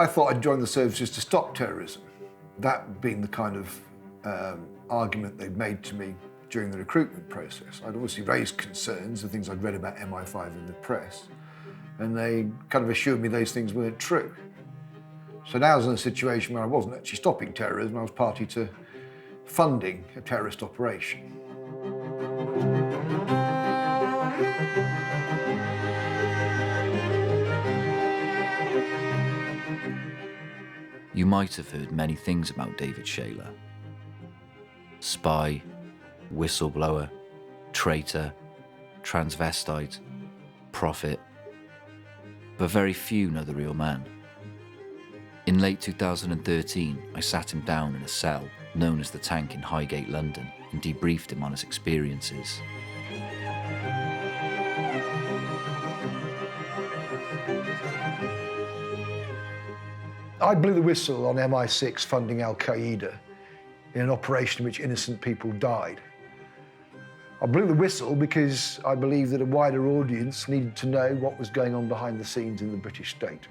I thought I'd join the services to stop terrorism. That being the kind of argument they'd made to me during the recruitment process. I'd obviously raised concerns, the things I'd read about MI5 in the press, and they kind of assured me those things weren't true. So now I was in a situation where I wasn't actually stopping terrorism, I was party to funding a terrorist operation. You might have heard many things about David Shayler. Spy, whistleblower, traitor, transvestite, prophet. But very few know the real man. In late 2013, I sat him down in a cell known as the Tank in Highgate, London, and debriefed him on his experiences. I blew the whistle on MI6 funding Al-Qaeda in an operation in which innocent people died. I blew the whistle because I believed that a wider audience needed to know what was going on behind the scenes in the British state.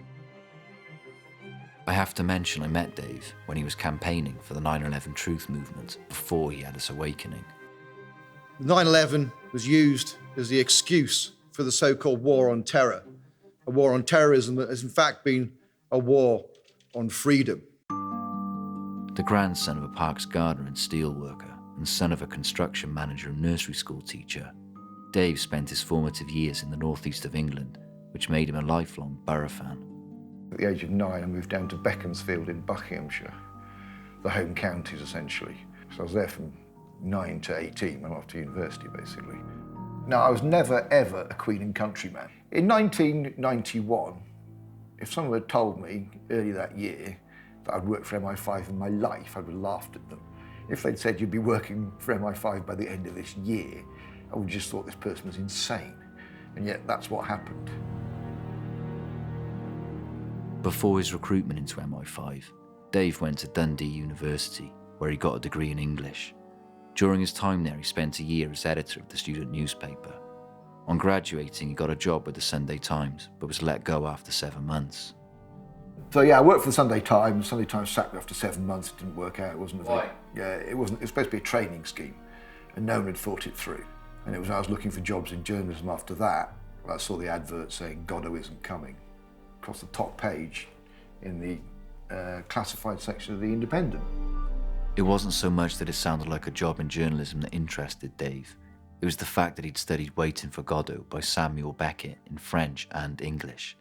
I have to mention I met Dave when he was campaigning for the 9/11 Truth movement before he had his awakening. 9/11 was used as the excuse for the so-called war on terror, a war on terrorism that has in fact been a war on freedom. The grandson of a parks gardener and steelworker and son of a construction manager and nursery school teacher, Dave spent his formative years in the northeast of England, which made him a lifelong Borough fan. At the age of 9, I moved down to Beaconsfield in Buckinghamshire, the home counties essentially. So I was there from 9 to 18, went off to university basically. Now, I was never ever a Queen and Country man. In 1991, if someone had told me early that year that I'd worked for MI5 in my life, I would have laughed at them. If they'd said you'd be working for MI5 by the end of this year, I would have just thought this person was insane. And yet that's what happened. Before his recruitment into MI5, Dave went to Dundee University, where he got a degree in English. During his time there, he spent a year as editor of the student newspaper. On graduating, he got a job with the Sunday Times, but was let go after 7 months. So yeah, I worked for the Sunday Times. The Sunday Times sacked me after 7 months. It didn't work out. It wasn't. Why? Yeah, it wasn't. It was supposed to be a training scheme, and no one had thought it through. And it was when I was looking for jobs in journalism after that, I saw the advert saying Godot isn't coming across the top page in the classified section of The Independent. It wasn't so much that it sounded like a job in journalism that interested Dave. It was the fact that he'd studied Waiting for Godot by Samuel Beckett in French and English.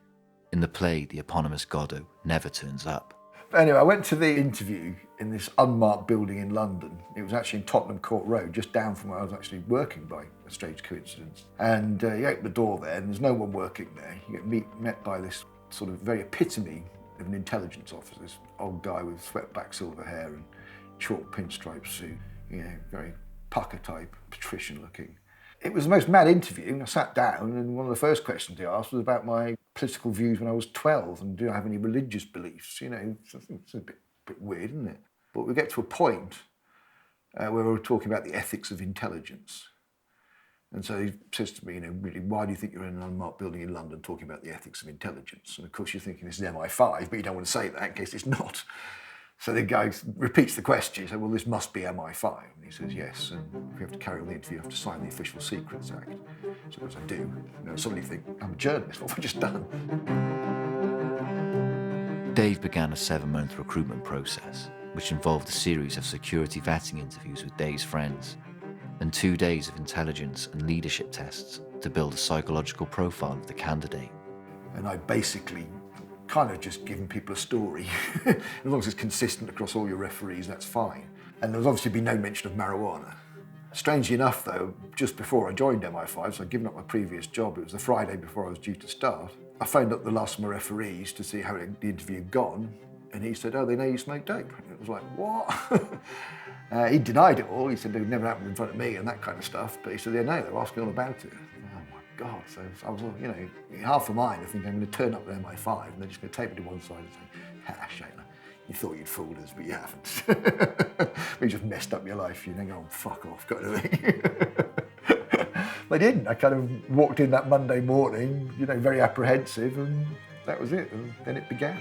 In the play, the eponymous Godot never turns up. But anyway, I went to the interview in this unmarked building in London. It was actually in Tottenham Court Road, just down from where I was actually working by a strange coincidence. And you open the door there, and there's no one working there. You get met by this sort of very epitome of an intelligence officer, this old guy with swept back silver hair and chalk pinstripe suit, very pucker type, patrician looking. It was the most mad interview. I sat down and one of the first questions he asked was about my political views when I was 12 and do I have any religious beliefs, it's a bit weird, isn't it? But we get to a point where we were talking about the ethics of intelligence. And so he says to me, really, why do you think you're in an unmarked building in London talking about the ethics of intelligence? And of course you're thinking this is MI5, but you don't want to say that in case it's not. So the guy repeats the question. He said, well, this must be MI5. And he says, yes. And if you have to carry on the interview, you have to sign the Official Secrets Act. So as I do, suddenly think, I'm a journalist. What have I just done? Dave began a 7-month recruitment process, which involved a series of security vetting interviews with Dave's friends and 2 days of intelligence and leadership tests to build a psychological profile of the candidate. And I basically kind of just giving people a story. As long as it's consistent across all your referees, that's fine. And there's obviously been no mention of marijuana. Strangely enough, though, just before I joined MI5, so I'd given up my previous job, it was the Friday before I was due to start, I phoned up the last of my referees to see how the interview had gone, and he said, oh, they know you smoke dope. And it was like, what? He denied it all. He said it would never happen in front of me and that kind of stuff, but he said, yeah, no, they were asking all about it. God, so I was, half a mind, I think I'm going to turn up at MI5 and they're just going to take me to one side and say, Shayler, you thought you'd fooled us, but you haven't. We just messed up your life. You think, oh, fuck off, kind of thing. They didn't. I kind of walked in that Monday morning, very apprehensive, and that was it, and then it began.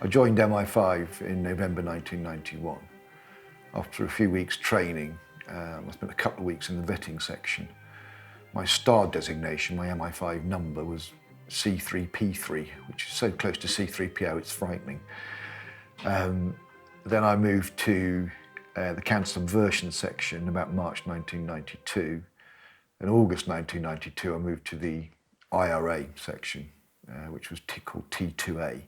I joined MI5 in November 1991. After a few weeks training, I spent a couple of weeks in the vetting section. My star designation, my MI5 number, was C3P3, which is so close to C3PO it's frightening. Then I moved to the counter-subversion section about March 1992. In August 1992, I moved to the IRA section, which was called T2A.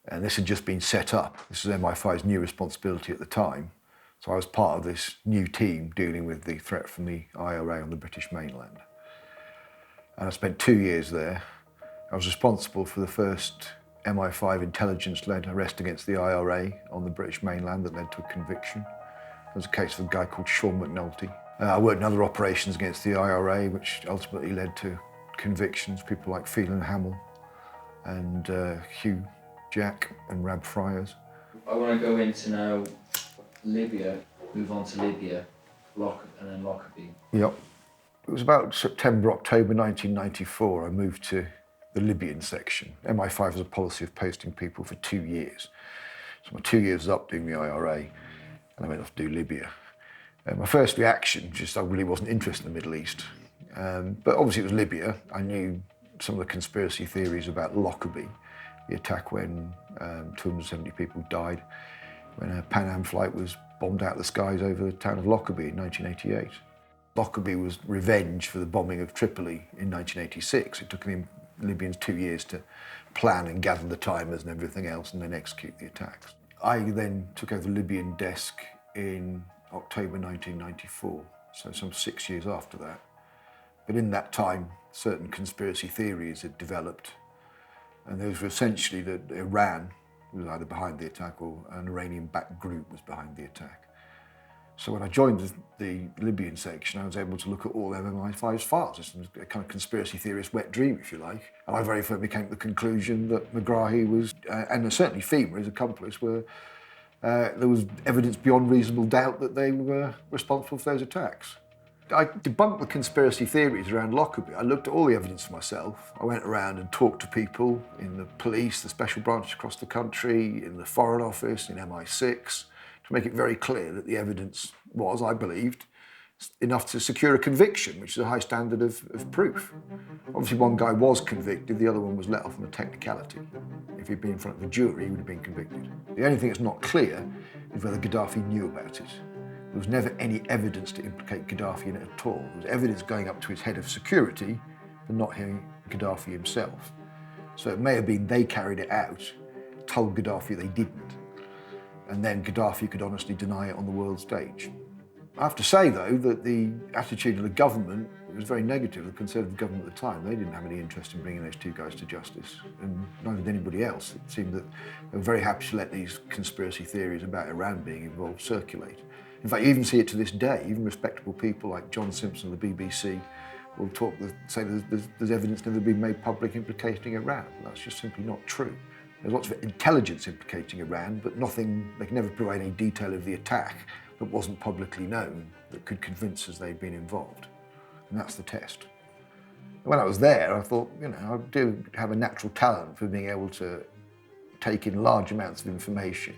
And this had just been set up. This was MI5's new responsibility at the time. So I was part of this new team dealing with the threat from the IRA on the British mainland. And I spent 2 years there. I was responsible for the first MI5 intelligence-led arrest against the IRA on the British mainland that led to a conviction. There was a case of a guy called Sean McNulty. I worked in other operations against the IRA, which ultimately led to convictions, people like Phelan Hamill and Hugh Jack and Rab Friars. I want to go into now Libya, move on to Libya, and then Lockerbie. Yep. It was about September, October 1994, I moved to the Libyan section. MI5 has a policy of posting people for 2 years. So my 2 years was up doing the IRA, and I went off to do Libya. My first reaction, just I really wasn't interested in the Middle East. But obviously it was Libya. I knew some of the conspiracy theories about Lockerbie, the attack when 270 people died, when a Pan Am flight was bombed out of the skies over the town of Lockerbie in 1988. Lockerbie was revenge for the bombing of Tripoli in 1986. It took the Libyans 2 years to plan and gather the timers and everything else and then execute the attacks. I then took over the Libyan desk in October 1994, so some 6 years after that. But in that time, certain conspiracy theories had developed, and those were essentially that Iran was either behind the attack or an Iranian-backed group was behind the attack. So when I joined the Libyan section, I was able to look at all MI5's files. It's a kind of conspiracy theorist wet dream, if you like. And I very firmly came to the conclusion that Megrahi was, and certainly FEMA, his accomplice, were there was evidence beyond reasonable doubt that they were responsible for those attacks. I debunked the conspiracy theories around Lockerbie. I looked at all the evidence for myself. I went around and talked to people in the police, the special branches across the country, in the Foreign Office, in MI6, to make it very clear that the evidence was, I believed, enough to secure a conviction, which is a high standard of proof. Obviously, one guy was convicted, the other one was let off on a technicality. If he'd been in front of a jury, he would have been convicted. The only thing that's not clear is whether Gaddafi knew about it. There was never any evidence to implicate Gaddafi in it at all. There was evidence going up to his head of security, but not hearing Gaddafi himself. So it may have been they carried it out, told Gaddafi they didn't, and then Gaddafi could honestly deny it on the world stage. I have to say, though, that the attitude of the government was very negative. The Conservative government at the time, they didn't have any interest in bringing those two guys to justice, and neither did anybody else. It seemed that they were very happy to let these conspiracy theories about Iran being involved circulate. In fact, you even see it to this day. Even respectable people like John Simpson of the BBC will say there's evidence never been made public implicating Iran. That's just simply not true. There's lots of intelligence implicating Iran, but nothing, they can never provide any detail of the attack that wasn't publicly known that could convince us they'd been involved. And that's the test. When I was there, I thought, I do have a natural talent for being able to take in large amounts of information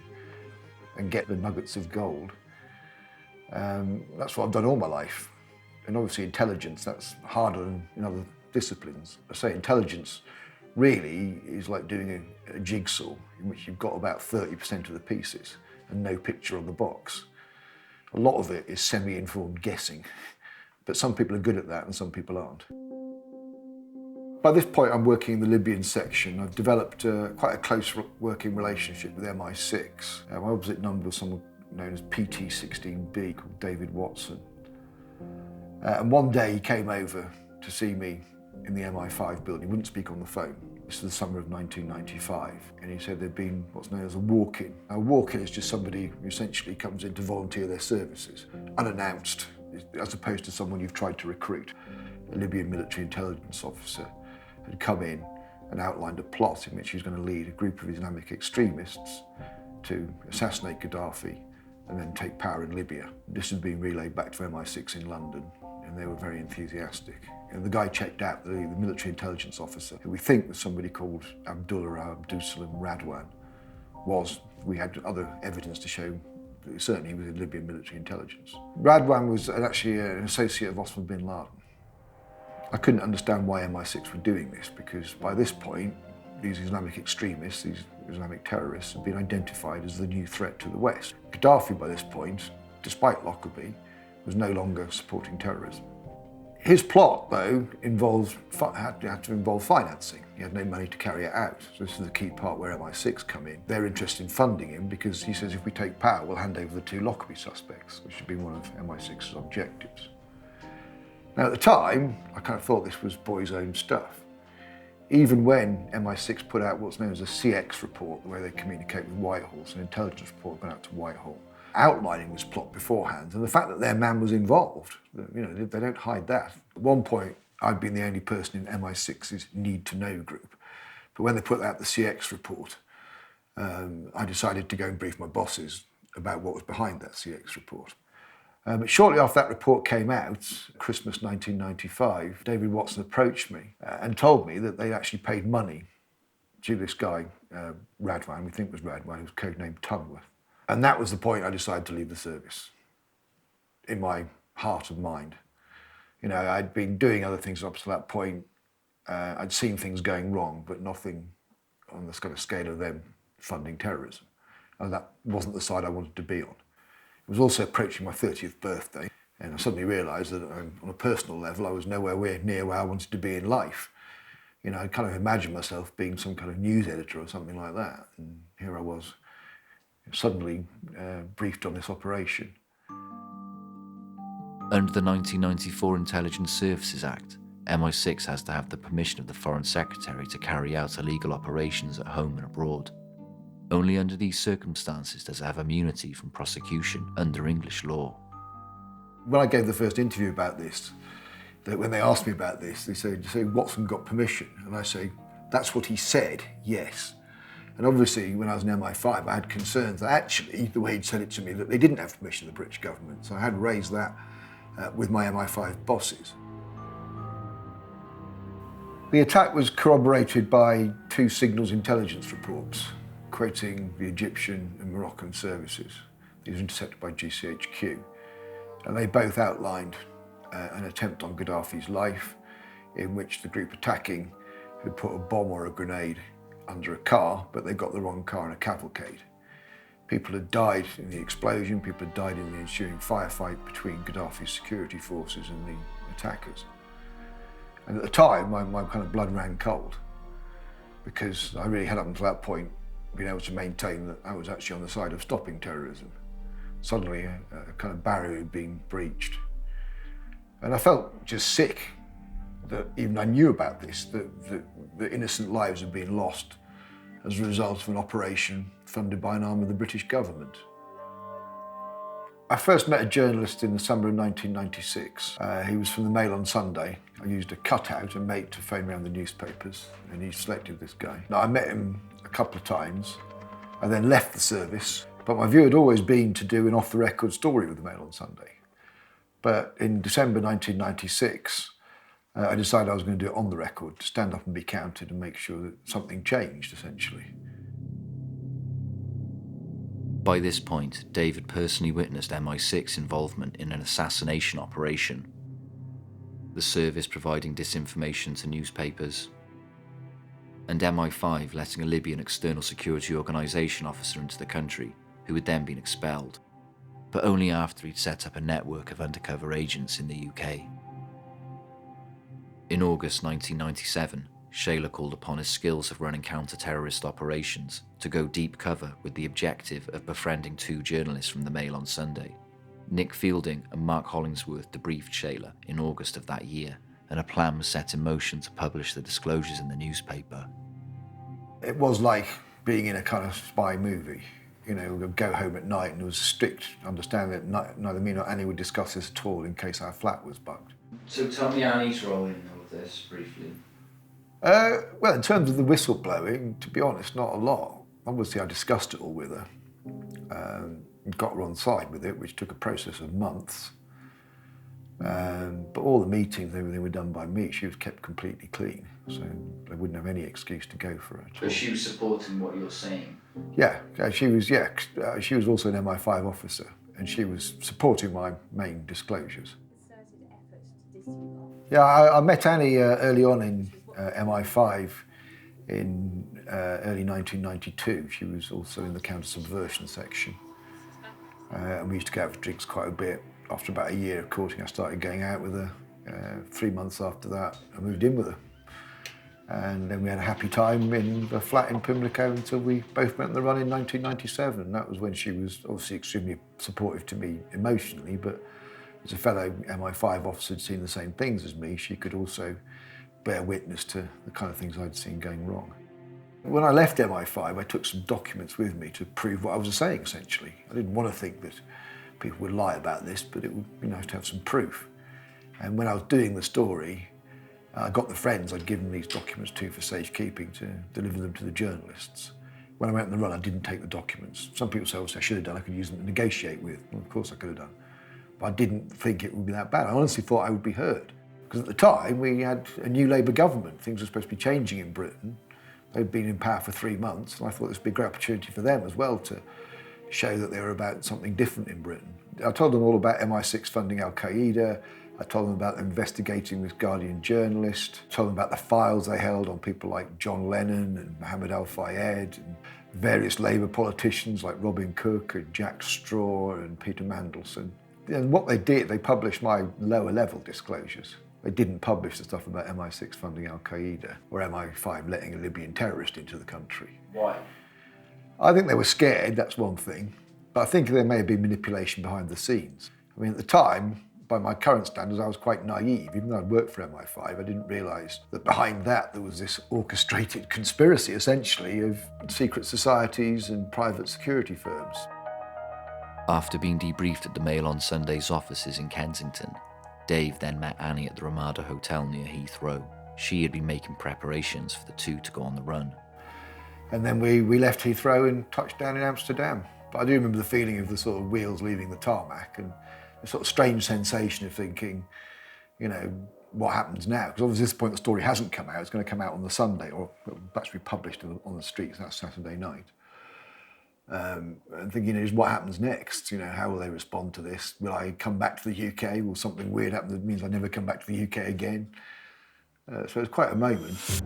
and get the nuggets of gold. That's what I've done all my life. And obviously intelligence, that's harder than in other disciplines. I say intelligence really is like doing a jigsaw in which you've got about 30% of the pieces and no picture on the box. A lot of it is semi-informed guessing, but some people are good at that and some people aren't. By this point, I'm working in the Libyan section. I've developed quite a close working relationship with MI6. My opposite number was someone known as PT16B, called David Watson. And one day he came over to see me in the MI5 building. He wouldn't speak on the phone. This is the summer of 1995. And he said there'd been what's known as a walk-in. A walk-in is just somebody who essentially comes in to volunteer their services, unannounced, as opposed to someone you've tried to recruit. A Libyan military intelligence officer had come in and outlined a plot in which he was going to lead a group of Islamic extremists to assassinate Gaddafi and then take power in Libya. This had been relayed back to MI6 in London, and they were very enthusiastic. And the guy checked out, the military intelligence officer, who we think was somebody called Abdullah Abdusalam Radwan, we had other evidence to show that certainly he was in Libyan military intelligence. Radwan was actually an associate of Osama bin Laden. I couldn't understand why MI6 were doing this, because by this point, these Islamic extremists, these Islamic terrorists, had been identified as the new threat to the West. Gaddafi, by this point, despite Lockerbie, was no longer supporting terrorism. His plot, though, had to involve financing. He had no money to carry it out. So this is the key part where MI6 come in. They're interested in funding him because he says if we take power, we'll hand over the 2 Lockerbie suspects, which had been one of MI6's objectives. Now, at the time, I kind of thought this was boys' own stuff. Even when MI6 put out what's known as a CX report, the way they communicate with Whitehall, so an intelligence report went out to Whitehall, outlining this plot beforehand, and the fact that their man was involved, they don't hide that. At one point, I'd been the only person in MI6's need-to-know group, but when they put out the CX report, I decided to go and brief my bosses about what was behind that CX report. But shortly after that report came out, Christmas 1995, David Watson approached me and told me that they actually paid money to this guy, Radwan, we think was Radwan, who was codenamed Tunworth. And that was the point I decided to leave the service, in my heart and mind. I'd been doing other things up to that point. I'd seen things going wrong, but nothing on this kind of scale of them funding terrorism. And that wasn't the side I wanted to be on. It was also approaching my 30th birthday, and I suddenly realised that on a personal level, I was nowhere near where I wanted to be in life. I kind of imagined myself being some kind of news editor or something like that, and here I was, suddenly briefed on this operation. Under the 1994 Intelligence Services Act, MI6 has to have the permission of the Foreign Secretary to carry out illegal operations at home and abroad. Only under these circumstances does it have immunity from prosecution under English law. When I gave the first interview about this, when they asked me about this, they said, Watson got permission? And I say, that's what he said, yes. And obviously, when I was in MI5, I had concerns that actually, the way he'd said it to me, that they didn't have permission of the British government. So I had raised that with my MI5 bosses. The attack was corroborated by 2 signals intelligence reports, quoting the Egyptian and Moroccan services. These were intercepted by GCHQ. And they both outlined an attempt on Gaddafi's life, in which the group attacking had put a bomb or a grenade under a car, but they got the wrong car in a cavalcade. People had died in the explosion, people had died in the ensuing firefight between Gaddafi's security forces and the attackers. And at the time, my kind of blood ran cold, because I really had up until that point been able to maintain that I was actually on the side of stopping terrorism. Suddenly, a kind of barrier had been breached. And I felt just sick that even I knew about this, that innocent lives had been lost as a result of an operation funded by an arm of the British government. I first met a journalist in the summer of 1996. He was from the Mail on Sunday. I used a cutout, a mate, to phone around the newspapers, and he selected this guy. Now, I met him a couple of times. I then left the service, but my view had always been to do an off-the-record story with the Mail on Sunday. But in December 1996, I decided I was going to do it on the record, to stand up and be counted and make sure that something changed, essentially. By this point, David personally witnessed MI6 involvement in an assassination operation, the service providing disinformation to newspapers, and MI5 letting a Libyan external security organisation officer into the country, who had then been expelled, but only after he'd set up a network of undercover agents in the UK. In August 1997, Shayler called upon his skills of running counter-terrorist operations to go deep cover with the objective of befriending 2 journalists from the Mail on Sunday. Nick Fielding and Mark Hollingsworth debriefed Shayler in August of that year, and a plan was set in motion to publish the disclosures in the newspaper. It was like being in a kind of spy movie. We'd go home at night and there was a strict understanding that neither me nor Annie would discuss this at all in case our flat was bugged. So tell me Annie's role in all of this, briefly. Well, in terms of the whistleblowing, to be honest, not a lot. Obviously, I discussed it all with her. Got her on side with it, which took a process of months. But all the meetings, everything were done by me. She was kept completely clean, so they wouldn't have any excuse to go for it. But she was supporting what you're saying? Yeah, she was. Yeah, she was also an MI5 officer, and she was supporting my main disclosures. Yeah, I met Annie early on in MI5 in early 1992. She was also in the counter-subversion section. And we used to go out for drinks quite a bit. After about a year of courting, I started going out with her. 3 months after that, I moved in with her. And then we had a happy time in the flat in Pimlico until we both went on the run in 1997. And that was when she was obviously extremely supportive to me emotionally, but as a fellow MI5 officer who'd seen the same things as me, she could also bear witness to the kind of things I'd seen going wrong. When I left MI5, I took some documents with me to prove what I was saying, essentially. I didn't want to think that people would lie about this, but it would be nice to have some proof. And when I was doing the story, I got the friends I'd given these documents to for safekeeping to deliver them to the journalists. When I went on the run, I didn't take the documents. Some people say, I should have done, I could use them to negotiate with. Well, of course I could have done. But I didn't think it would be that bad. I honestly thought I would be heard. Because at the time, we had a new Labour government. Things were supposed to be changing in Britain. They'd been in power for 3 months, and I thought this would be a great opportunity for them as well to show that they were about something different in Britain. I told them all about MI6 funding Al-Qaeda. I told them about investigating this Guardian journalist. I told them about the files they held on people like John Lennon and Mohammed Al-Fayed and various Labour politicians like Robin Cook and Jack Straw and Peter Mandelson. And what they did, they published my lower level disclosures. They didn't publish the stuff about MI6 funding Al-Qaeda or MI5 letting a Libyan terrorist into the country. Why? I think they were scared, that's one thing. But I think there may have been manipulation behind the scenes. I mean, at the time, by my current standards, I was quite naive. Even though I'd worked for MI5, I didn't realise that behind that there was this orchestrated conspiracy, essentially, of secret societies and private security firms. After being debriefed at the Mail on Sunday's offices in Kensington, Dave then met Annie at the Ramada Hotel near Heathrow. She had been making preparations for the two to go on the run. And then we left Heathrow and touched down in Amsterdam. But I do remember the feeling of the sort of wheels leaving the tarmac and a sort of strange sensation of thinking, what happens now? Because obviously at this point the story hasn't come out. It's going to come out on the Sunday, or actually published on the streets that Saturday night. And thinking, what happens next? How will they respond to this? Will I come back to the UK? Will something weird happen that means I never come back to the UK again? So it's quite a moment.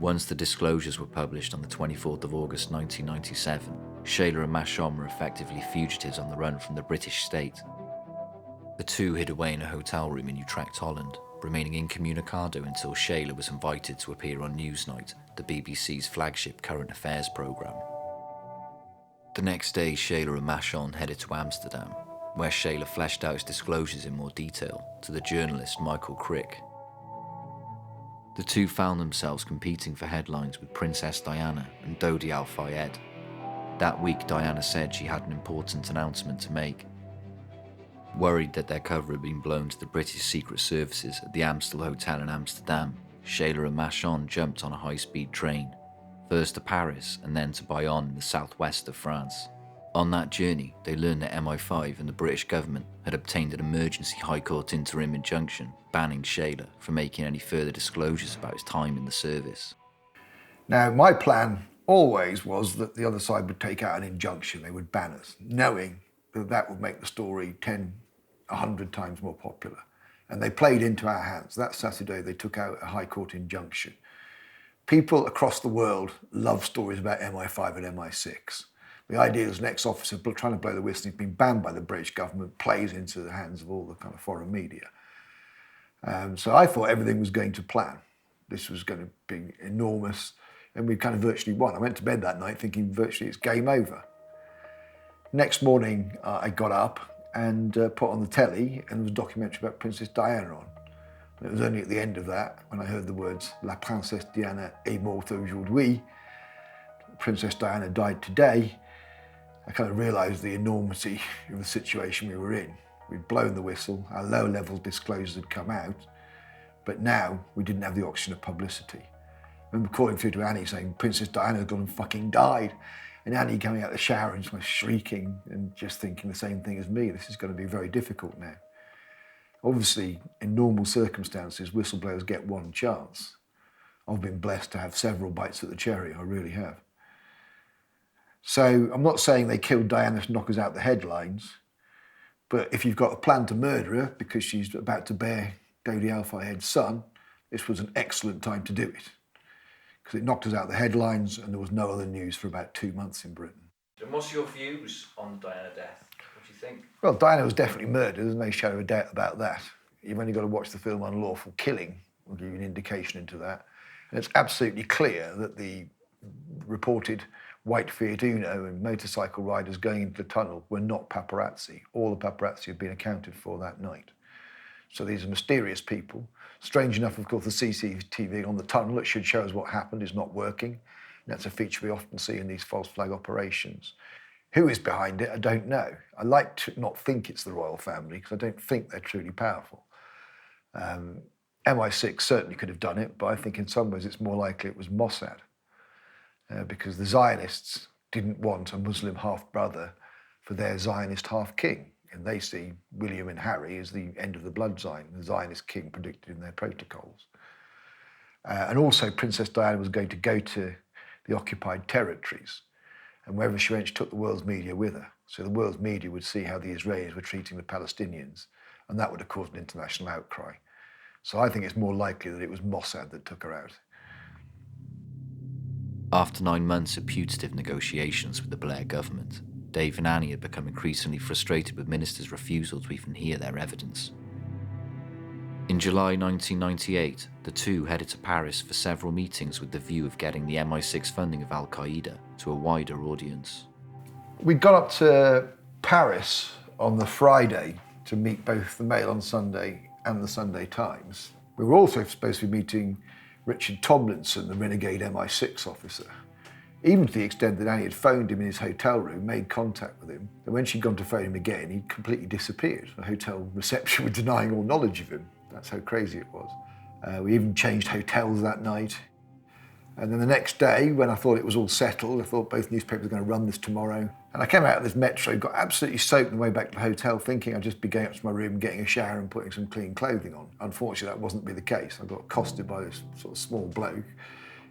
Once the disclosures were published on the 24th of August 1997, Shayler and Machon were effectively fugitives on the run from the British state. The two hid away in a hotel room in Utrecht, Holland, remaining incommunicado until Shayler was invited to appear on Newsnight, the BBC's flagship current affairs programme. The next day, Shayler and Machon headed to Amsterdam, where Shayler fleshed out his disclosures in more detail to the journalist Michael Crick. The two found themselves competing for headlines with Princess Diana and Dodi Al-Fayed. That week, Diana said she had an important announcement to make. Worried that their cover had been blown to the British Secret Services at the Amstel Hotel in Amsterdam, Shayler and Machon jumped on a high-speed train, first to Paris and then to Bayonne in the southwest of France. On that journey, they learned that MI5 and the British government had obtained an emergency High Court interim injunction banning Shayler from making any further disclosures about his time in the service. Now, my plan always was that the other side would take out an injunction, they would ban us, knowing that that would make the story 10, 100 times more popular. And they played into our hands. That Saturday, they took out a High Court injunction. People across the world love stories about MI5 and MI6. The idea is an ex-officer trying to blow the whistle, he's been banned by the British government, plays into the hands of all the kind of foreign media. So I thought everything was going to plan. This was going to be enormous, and we kind of virtually won. I went to bed that night thinking virtually it's game over. Next morning, I got up and put on the telly, and there was a documentary about Princess Diana on. And it was only at the end of that, when I heard the words, La Princesse Diana est morte aujourd'hui, Princess Diana died today, I kind of realised the enormity of the situation we were in. We'd blown the whistle, our low-level disclosures had come out, but now we didn't have the oxygen of publicity. I remember calling through to Annie saying, Princess Diana's gone and fucking died. And Annie coming out of the shower and just shrieking and just thinking the same thing as me. This is going to be very difficult now. Obviously, in normal circumstances, whistleblowers get one chance. I've been blessed to have several bites at the cherry, I really have. So I'm not saying they killed Diana to knock us out the headlines, but if you've got a plan to murder her because she's about to bear Dodi Al-Fayed's son, this was an excellent time to do it. Because it knocked us out the headlines and there was no other news for about 2 months in Britain. And what's your views on Diana's death? What do you think? Well, Diana was definitely murdered, there's no shadow of a doubt about that. You've only got to watch the film Unlawful Killing, will give you an indication into that. And it's absolutely clear that the reported white Fiat Uno and motorcycle riders going into the tunnel were not paparazzi. All the paparazzi had been accounted for that night. So these are mysterious people. Strange enough, of course, the CCTV on the tunnel that should show us what happened is not working. And that's a feature we often see in these false flag operations. Who is behind it, I don't know. I like to not think it's the royal family because I don't think they're truly powerful. MI6 certainly could have done it, but I think in some ways it's more likely it was Mossad. Because the Zionists didn't want a Muslim half-brother for their Zionist half-king. And they see William and Harry as the end of the bloodline, the Zionist king predicted in their protocols. And also Princess Diana was going to go to the occupied territories. And wherever she went, she took the world's media with her. So the world's media would see how the Israelis were treating the Palestinians, and that would have caused an international outcry. So I think it's more likely that it was Mossad that took her out. After 9 months of putative negotiations with the Blair government, Dave and Annie had become increasingly frustrated with ministers' refusal to even hear their evidence. In July 1998, the two headed to Paris for several meetings with the view of getting the MI6 funding of Al-Qaeda to a wider audience. We got up to Paris on the Friday to meet both the Mail on Sunday and the Sunday Times. We were also supposed to be meeting Richard Tomlinson, the renegade MI6 officer, even to the extent that Annie had phoned him in his hotel room, made contact with him, and when she'd gone to phone him again, he'd completely disappeared. The hotel reception were denying all knowledge of him. That's how crazy it was. We even changed hotels that night. And then the next day, when I thought it was all settled, I thought both newspapers were going to run this tomorrow. And I came out of this metro, got absolutely soaked on the way back to the hotel, thinking I'd just be going up to my room, getting a shower and putting some clean clothing on. Unfortunately, that wasn't be the case. I got accosted by this sort of small bloke.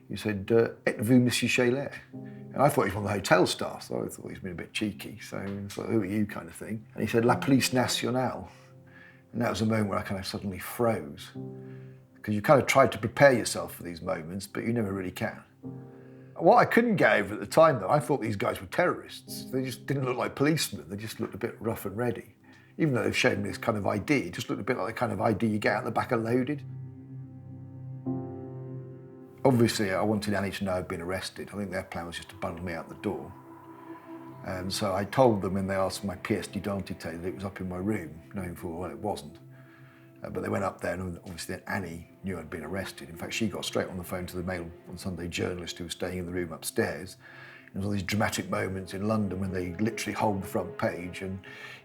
He said, "Êtes-vous Monsieur Shayler?" And I thought he was one of the hotel staff, so I thought he was being a bit cheeky. So I thought, "Who are you?" kind of thing. And he said, "La Police Nationale." And that was a moment where I kind of suddenly froze. Because you kind of tried to prepare yourself for these moments, but you never really can. What I couldn't get over at the time, though, I thought these guys were terrorists. They just didn't look like policemen. They just looked a bit rough and ready. Even though they've shown me this kind of ID, it just looked a bit like the kind of ID you get out the back of loaded. Obviously, I wanted Annie to know I'd been arrested. I think their plan was just to bundle me out the door. And so I told them when they asked for my pièce d'identité that it was up in my room, knowing full well it wasn't. But they went up there and obviously Annie knew I'd been arrested. In fact, she got straight on the phone to the Mail on Sunday journalist who was staying in the room upstairs. And there was all these dramatic moments in London when they literally hold the front page and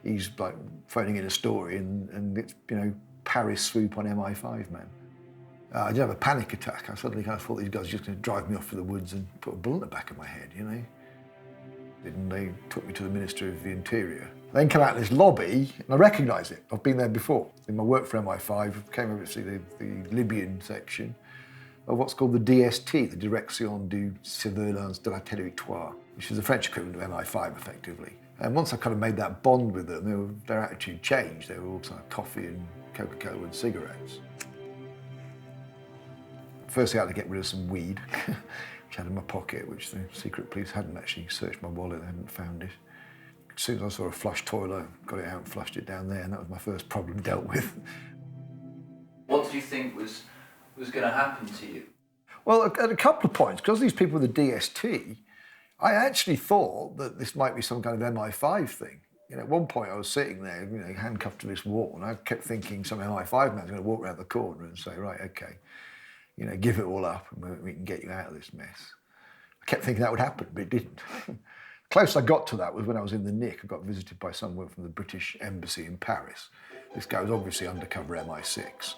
he's like phoning in a story and it's, you know, Paris swoop on MI5 man. I did have a panic attack. I suddenly kind of thought these guys were just going to drive me off to the woods and put a bullet in the back of my head, you know. And they took me to the Minister of the Interior. Then come out in this lobby, and I recognise it. I've been there before. In my work for MI5, came over to see the Libyan section of what's called the DST, the Direction du Surveillance de la Territoire, which is the French equivalent of MI5, effectively. And once I kind of made that bond with them, their attitude changed. They were all kind of coffee and Coca-Cola and cigarettes. Firstly, I had to get rid of some weed, which I had in my pocket, which the secret police hadn't actually searched my wallet, they hadn't found it. As soon as I saw a flush toilet, I got it out and flushed it down there, and that was my first problem dealt with. What did you think was going to happen to you? Well, at a couple of points, because these people were the DST, I actually thought that this might be some kind of MI5 thing. You know, at one point I was sitting there, you know, handcuffed to this wall, and I kept thinking some MI5 man's going to walk around the corner and say, right, okay, you know, give it all up and we can get you out of this mess. I kept thinking that would happen, but it didn't. Close I got to that was when I was in the Nick. I got visited by someone from the British Embassy in Paris. This guy was obviously undercover MI6.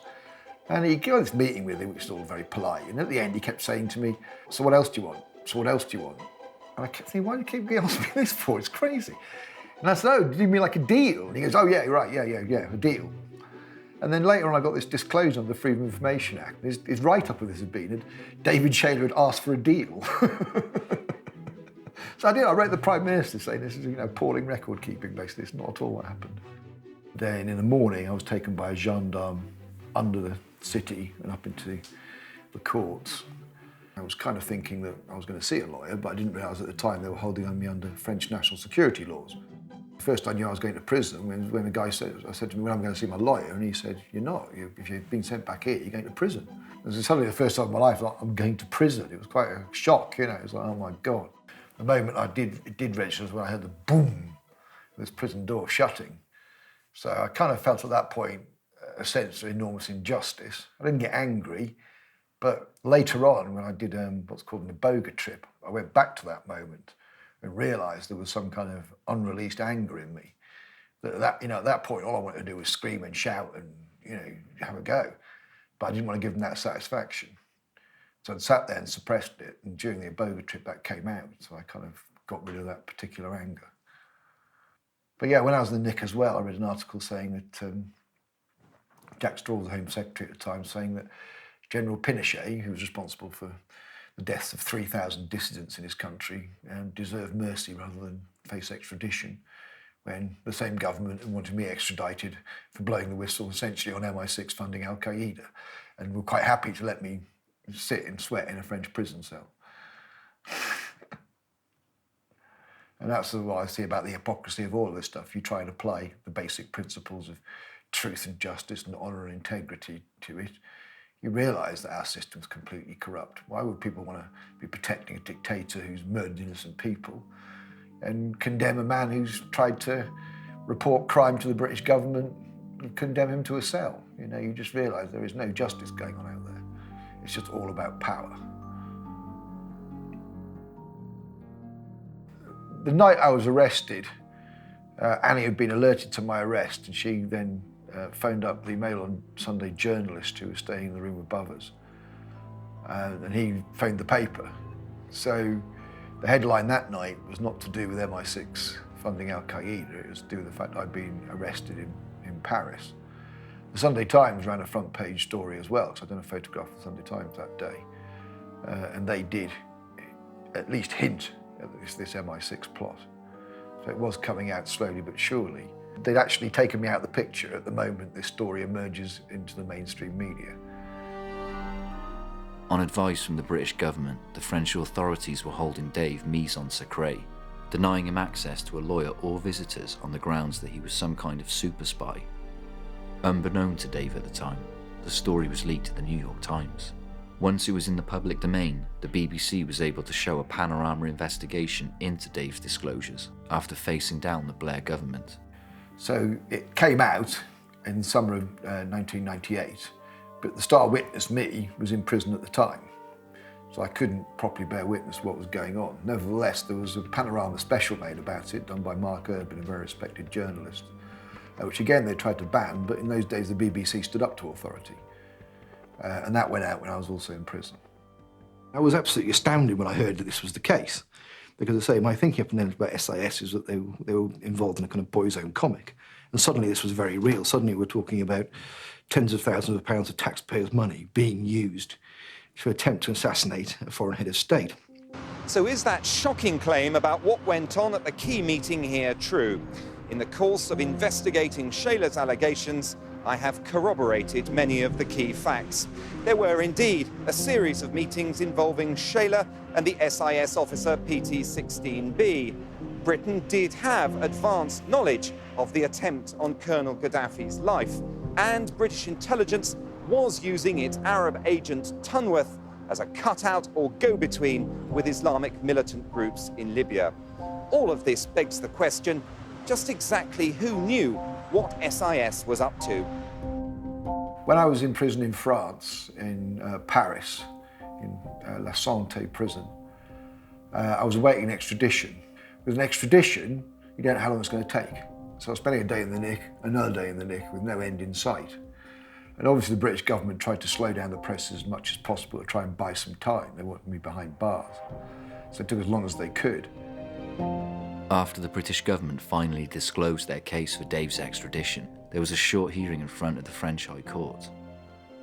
And he got this meeting with him, which was all very polite. And at the end, he kept saying to me, "So what else do you want? So what else do you want?" And I kept thinking, why do you keep asking me this for? It's crazy. And I said, oh, do you mean like a deal? And he goes, oh, yeah, right, yeah, a deal. And then later on, I got this disclosure on the Freedom of Information Act. His write-up of this had been that David Shayler had asked for a deal. So I did. I wrote the Prime Minister saying this is, appalling record keeping, basically. It's not at all what happened. Then in the morning, I was taken by a gendarme under the city and up into the courts. I was kind of thinking that I was going to see a lawyer, but I didn't realise at the time they were holding me under French national security laws. First I knew I was going to prison when the guy said, I said to him, when I'm going to see my lawyer, and he said, you're not. If you've been sent back here, you're going to prison. It was suddenly the first time in my life, like, I'm going to prison. It was quite a shock, It was like, oh my God. The moment it did register was when I heard the boom of this prison door shutting. So I kind of felt at that point a sense of enormous injustice. I didn't get angry, but later on, when I did what's called an iboga trip, I went back to that moment and realised there was some kind of unreleased anger in me. At that point, all I wanted to do was scream and shout and, have a go. But I didn't want to give them that satisfaction. So I sat there and suppressed it, and during the iboga trip, that came out. So I kind of got rid of that particular anger. But yeah, when I was in the Nick as well, I read an article saying that Jack Straw, the Home Secretary at the time, saying that General Pinochet, who was responsible for the deaths of 3,000 dissidents in his country, deserved mercy rather than face extradition, when the same government wanted me extradited for blowing the whistle essentially on MI6 funding Al-Qaeda, and were quite happy to let me sit and sweat in a French prison cell. And that's what I see about the hypocrisy of all of this stuff. You try and apply the basic principles of truth and justice and honour and integrity to it, you realise that our system's completely corrupt. Why would people want to be protecting a dictator who's murdered innocent people and condemn a man who's tried to report crime to the British government and condemn him to a cell? You just realise there is no justice going on out there. It's just all about power. The night I was arrested, Annie had been alerted to my arrest, and she then phoned up the Mail on Sunday journalist who was staying in the room above us, and he phoned the paper. So the headline that night was not to do with MI6 funding Al-Qaeda, it was to do with the fact I'd been arrested in Paris. The Sunday Times ran a front page story as well, because I'd done a photograph of the Sunday Times that day, and they did at least hint at this MI6 plot. So it was coming out slowly but surely. They'd actually taken me out of the picture at the moment this story emerges into the mainstream media. On advice from the British government, the French authorities were holding Dave mise en secret, denying him access to a lawyer or visitors on the grounds that he was some kind of super spy. Unbeknown to Dave at the time, the story was leaked to the New York Times. Once it was in the public domain, the BBC was able to show a panorama investigation into Dave's disclosures after facing down the Blair government. So it came out in the summer of 1998, but the star witness, me, was in prison at the time. So I couldn't properly bear witness to what was going on. Nevertheless, there was a panorama special made about it, done by Mark Urban, a very respected journalist, which again they tried to ban, but in those days the BBC stood up to authority. And that went out when I was also in prison. I was absolutely astounded when I heard that this was the case. Because I say, my thinking up and then about SIS is that they were involved in a kind of boys' own comic. And suddenly this was very real. Suddenly we're talking about tens of thousands of pounds of taxpayers' money being used to attempt to assassinate a foreign head of state. So is that shocking claim about what went on at the key meeting here true? In the course of investigating Shayler's allegations, I have corroborated many of the key facts. There were indeed a series of meetings involving Shayler and the SIS officer PT-16B. Britain did have advanced knowledge of the attempt on Colonel Gaddafi's life, and British intelligence was using its Arab agent Tunworth as a cutout or go-between with Islamic militant groups in Libya. All of this begs the question, just exactly who knew what SIS was up to? When I was in prison in France, in Paris, in La Santé prison, I was awaiting extradition. With an extradition, you don't know how long it's going to take. So I was spending a day in the Nick, another day in the Nick, with no end in sight. And obviously the British government tried to slow down the process as much as possible to try and buy some time. They wanted me behind bars. So it took as long as they could. After the British government finally disclosed their case for Dave's extradition, there was a short hearing in front of the French High Court.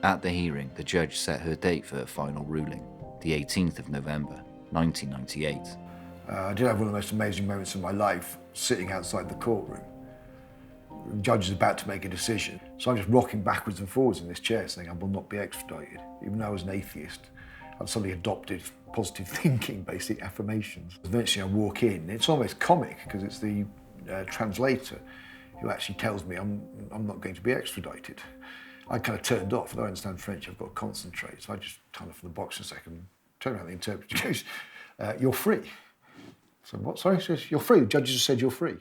At the hearing, the judge set her date for her final ruling, the 18th of November, 1998. I did have one of the most amazing moments of my life sitting outside the courtroom. The judge is about to make a decision, so I'm just rocking backwards and forwards in this chair saying I will not be extradited. Even though I was an atheist, I'd suddenly adopted positive thinking, basic affirmations. Eventually I walk in, it's almost comic because it's the translator who actually tells me I'm not going to be extradited. I kind of turned off. I don't understand French, I've got to concentrate. So I just turned off from the box a second, turned around, the interpreter goes, you're free. So what, sorry? He says, you're free. The judge just said you're free.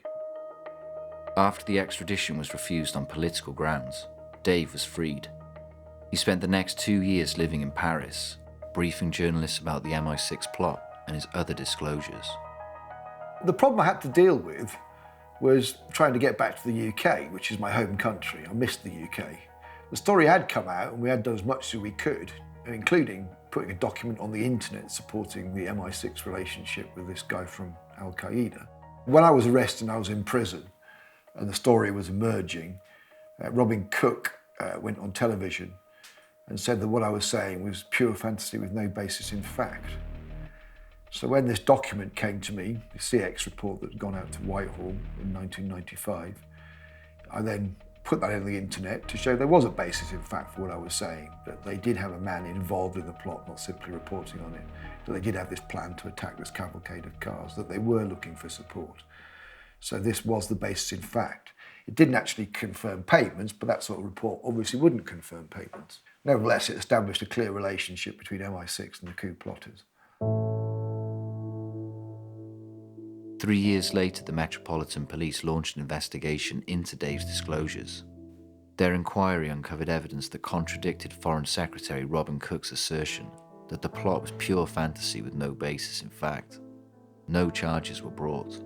After the extradition was refused on political grounds, Dave was freed. He spent the next 2 years living in Paris, briefing journalists about the MI6 plot and his other disclosures. The problem I had to deal with was trying to get back to the UK, which is my home country. I missed the UK. The story had come out and we had done as much as we could, including putting a document on the internet supporting the MI6 relationship with this guy from Al-Qaeda. When I was arrested and I was in prison and the story was emerging, Robin Cook went on television and said that what I was saying was pure fantasy with no basis in fact. So when this document came to me, the CX report that had gone out to Whitehall in 1995, I then put that on the internet to show there was a basis in fact for what I was saying, that they did have a man involved in the plot, not simply reporting on it, that they did have this plan to attack this cavalcade of cars, that they were looking for support. So this was the basis in fact. It didn't actually confirm payments, but that sort of report obviously wouldn't confirm payments. Nevertheless, it established a clear relationship between MI6 and the coup plotters. 3 years later, the Metropolitan Police launched an investigation into Dave's disclosures. Their inquiry uncovered evidence that contradicted Foreign Secretary Robin Cook's assertion that the plot was pure fantasy with no basis in fact. No charges were brought.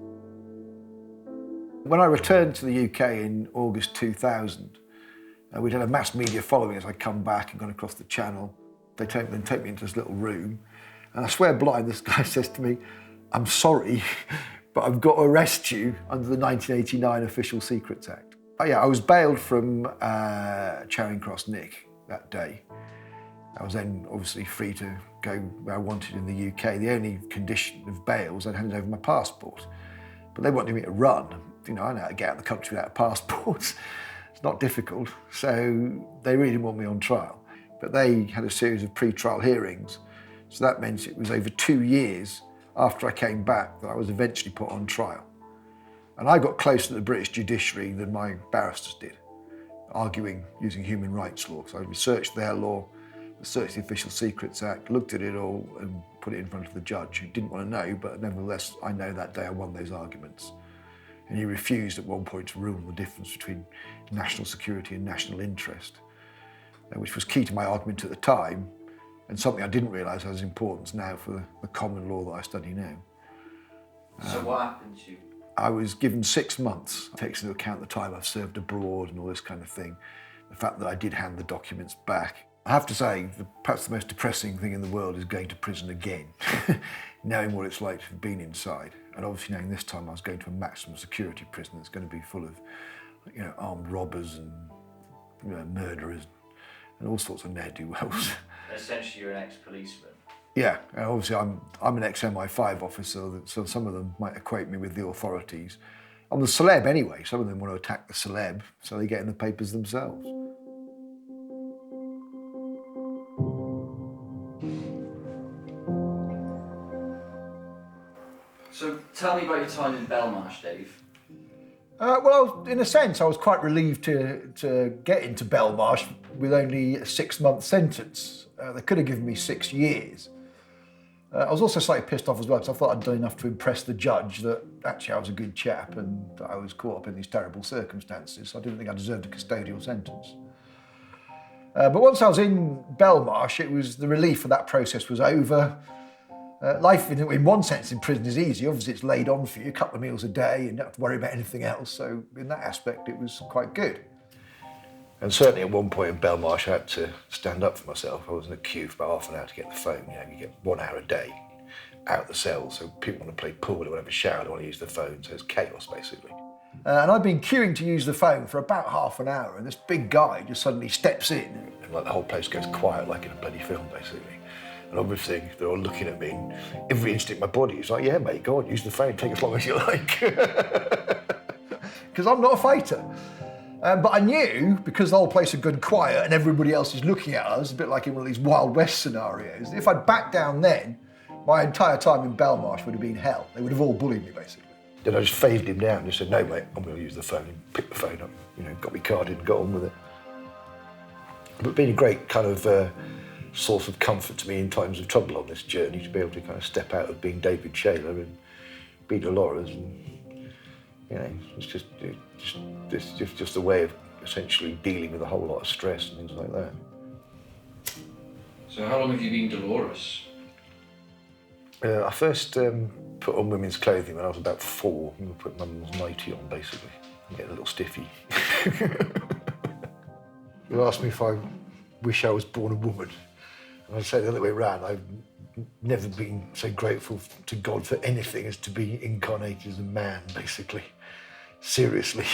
When I returned to the UK in August 2000, we'd had a mass media following as I'd come back and gone across the channel. They take me into this little room, and I swear blind, this guy says to me, "I'm sorry, but I've got to arrest you under the 1989 Official Secrets Act." I was bailed from Charing Cross Nick that day. I was then obviously free to go where I wanted in the UK. The only condition of bail was I'd handed over my passport. But they wanted me to run. You know, I know how to get out of the country without a passport. It's not difficult. So they really didn't want me on trial. But they had a series of pre-trial hearings. So that meant it was over 2 years after I came back that I was eventually put on trial. And I got closer to the British judiciary than my barristers did, arguing using human rights law. So I researched their law, researched the Official Secrets Act, looked at it all and put it in front of the judge who didn't want to know, but nevertheless, I know that day I won those arguments. And he refused at one point to rule on the difference between national security and national interest, which was key to my argument at the time, and something I didn't realise has importance now for the common law that I study now. So what happened to you? I was given 6 months. It takes into account the time I've served abroad and all this kind of thing. The fact that I did hand the documents back. I have to say, perhaps the most depressing thing in the world is going to prison again, knowing what it's like to have been inside. And obviously knowing this time I was going to a maximum security prison that's going to be full of, you know, armed robbers and murderers and all sorts of ne'er-do-wells. Essentially, you're an ex-policeman. Yeah, and obviously I'm an ex-MI5 officer, so some of them might equate me with the authorities. I'm the celeb anyway. Some of them want to attack the celeb, so they get in the papers themselves. So tell me about your time in Belmarsh, Dave. Well, in a sense, I was quite relieved to get into Belmarsh with only a 6-month sentence. They could have given me 6 years. I was also slightly pissed off as well, because I thought I'd done enough to impress the judge that actually I was a good chap and that I was caught up in these terrible circumstances. So I didn't think I deserved a custodial sentence. But once I was in Belmarsh, it was the relief of that process was over. Life, in one sense, in prison is easy. Obviously, it's laid on for you, a couple of meals a day, and you don't have to worry about anything else. So in that aspect, it was quite good. And certainly at one point in Belmarsh, I had to stand up for myself. I was in a queue for about half an hour to get the phone. You know, you get 1 hour a day. out the cell. So people want to play pool, they want to have a shower, they want to use the phone, so it's chaos basically. And I'd been queuing to use the phone for about half an hour, and this big guy just suddenly steps in, and like the whole place goes quiet like in a bloody film basically. And obviously they're all looking at me, and every instinct in my body is like, yeah mate, go on, use the phone, take as long as you like. Because I'm not a fighter. But I knew, because the whole place had gone quiet and everybody else is looking at us, a bit like in one of these Wild West scenarios, if I'd backed down then, my entire time in Belmarsh would have been hell. They would have all bullied me, basically. Then I just phased him down and just said, no, mate, I'm going to use the phone, and picked the phone up, got my card in and got on with it. But it's been a great kind of source of comfort to me in times of trouble on this journey, to be able to kind of step out of being David Shayler and be Dolores, and it's just a way of essentially dealing with a whole lot of stress and things like that. So how long have you been Dolores? I first put on women's clothing when I was about 4. I put mum's nightie on, basically, and get a little stiffy. You asked me if I wish I was born a woman. And I'd say the other way around. I've never been so grateful to God for anything as to be incarnated as a man, basically. Seriously.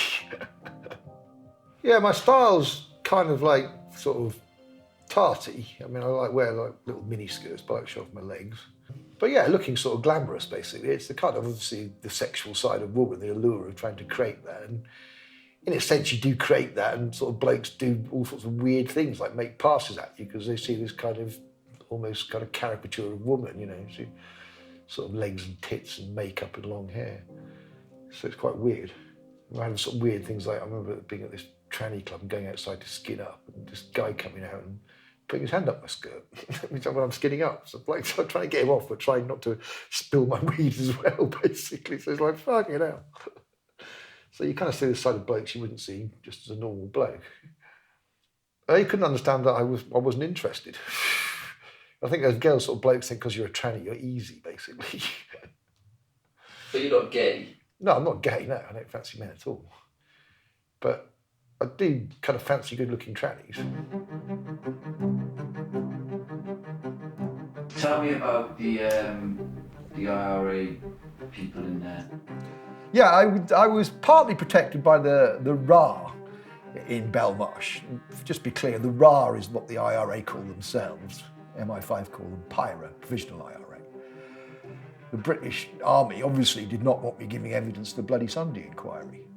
Yeah, my style's kind of like sort of tarty. I mean, I like wear like little mini skirts, but I like show off my legs. But yeah, looking sort of glamorous, basically. It's the kind of, obviously, the sexual side of woman, the allure of trying to create that. And in a sense, you do create that, and sort of blokes do all sorts of weird things, like make passes at you, because they see this kind of, almost kind of caricature of woman, see sort of legs and tits and makeup and long hair. So it's quite weird. I had sort of weird things like, I remember being at this tranny club and going outside to skin up, and this guy coming out and putting his hand up my skirt when I'm skinning up. So like, I'm trying to get him off, but trying not to spill my weed as well, basically. So it's like, fucking hell. So you kind of see the side of blokes you wouldn't see just as a normal bloke. He couldn't understand that I wasn't interested. I think those girls sort of blokes think because you're a tranny, you're easy, basically. But you're not gay? No, I'm not gay, no. I don't fancy men at all. But I do kind of fancy good-looking trannies. Tell me about the IRA people in there. Yeah, I was partly protected by the RA in Belmarsh. Just to be clear, the RA is what the IRA call themselves. MI5 call them PIRA, Provisional IRA. The British Army obviously did not want me giving evidence to the Bloody Sunday inquiry.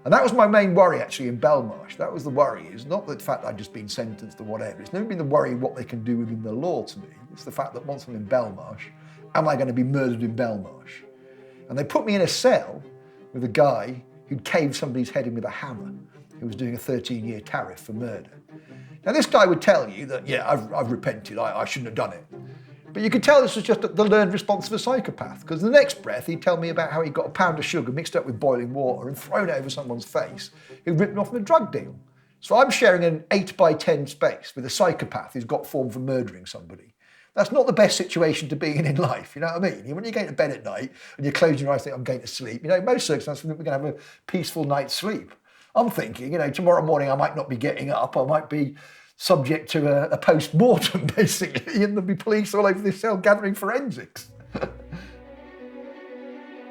And that was my main worry, actually, in Belmarsh. That was the worry, is not the fact that I'd just been sentenced or whatever. It's never been the worry what they can do within the law to me. It's the fact that once I'm in Belmarsh, am I going to be murdered in Belmarsh? And they put me in a cell with a guy who'd caved somebody's head in with a hammer, who was doing a 13-year tariff for murder. Now, this guy would tell you that, yeah, I've repented, I shouldn't have done it. But you could tell this was just the learned response of a psychopath, because the next breath he'd tell me about how he got a pound of sugar mixed up with boiling water and thrown it over someone's face who'd written off on a drug deal. So I'm sharing an 8x10 space with a psychopath who's got form for murdering somebody. That's not the best situation to be in life, you know what I mean? When you're going to bed at night and you're closing your eyes and think, I'm going to sleep, in most circumstances we're going to have a peaceful night's sleep. I'm thinking, tomorrow morning I might not be getting up, I might be subject to a post-mortem, basically, and there'll be police all over this cell gathering forensics.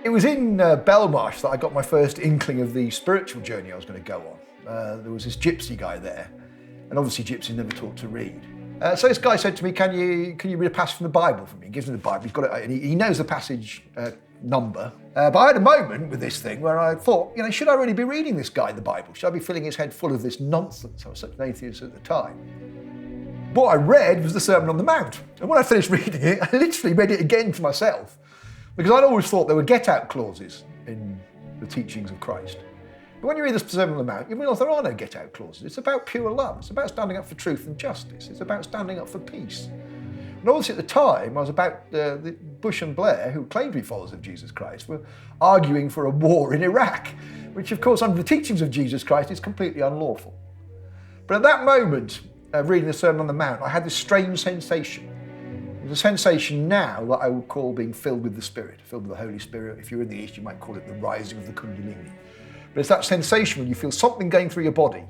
It was in Belmarsh that I got my first inkling of the spiritual journey I was going to go on. There was this gypsy guy there, and obviously gypsies never taught to read. So this guy said to me, can you read a passage from the Bible for me? He gives me the Bible, he's got it, and he knows the passage number. But I had a moment with this thing where I thought, should I really be reading this guy the Bible? Should I be filling his head full of this nonsense? I was such an atheist at the time. What I read was the Sermon on the Mount. And when I finished reading it, I literally read it again to myself, because I'd always thought there were get-out clauses in the teachings of Christ. But when you read the Sermon on the Mount, you realise there are no get-out clauses. It's about pure love. It's about standing up for truth and justice. It's about standing up for peace. And obviously at the time, I was about the Bush and Blair, who claimed to be followers of Jesus Christ, were arguing for a war in Iraq, which of course under the teachings of Jesus Christ is completely unlawful. But at that moment, reading the Sermon on the Mount, I had this strange sensation. It was a sensation now that I would call being filled with the Spirit, filled with the Holy Spirit. If you're in the East, you might call it the rising of the Kundalini. But it's that sensation when you feel something going through your body.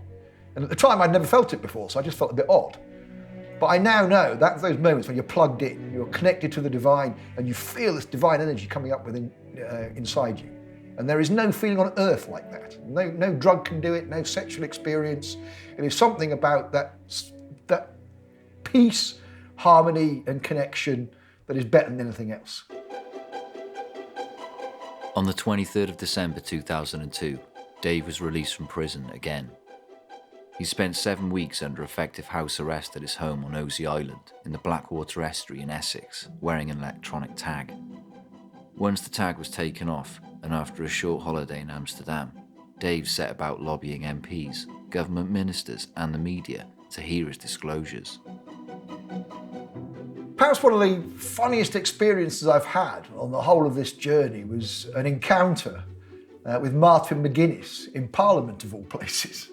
And at the time, I'd never felt it before, so I just felt a bit odd. But I now know that those moments when you're plugged in, you're connected to the divine, and you feel this divine energy coming up within inside you. And there is no feeling on earth like that. No drug can do it, no sexual experience. It is something about that peace, harmony, and connection that is better than anything else. On the 23rd of December 2002, Dave was released from prison again. He spent 7 weeks under effective house arrest at his home on Osey Island in the Blackwater Estuary in Essex, wearing an electronic tag. Once the tag was taken off, and after a short holiday in Amsterdam, Dave set about lobbying MPs, government ministers and the media to hear his disclosures. Perhaps one of the funniest experiences I've had on the whole of this journey was an encounter with Martin McGuinness in Parliament, of all places.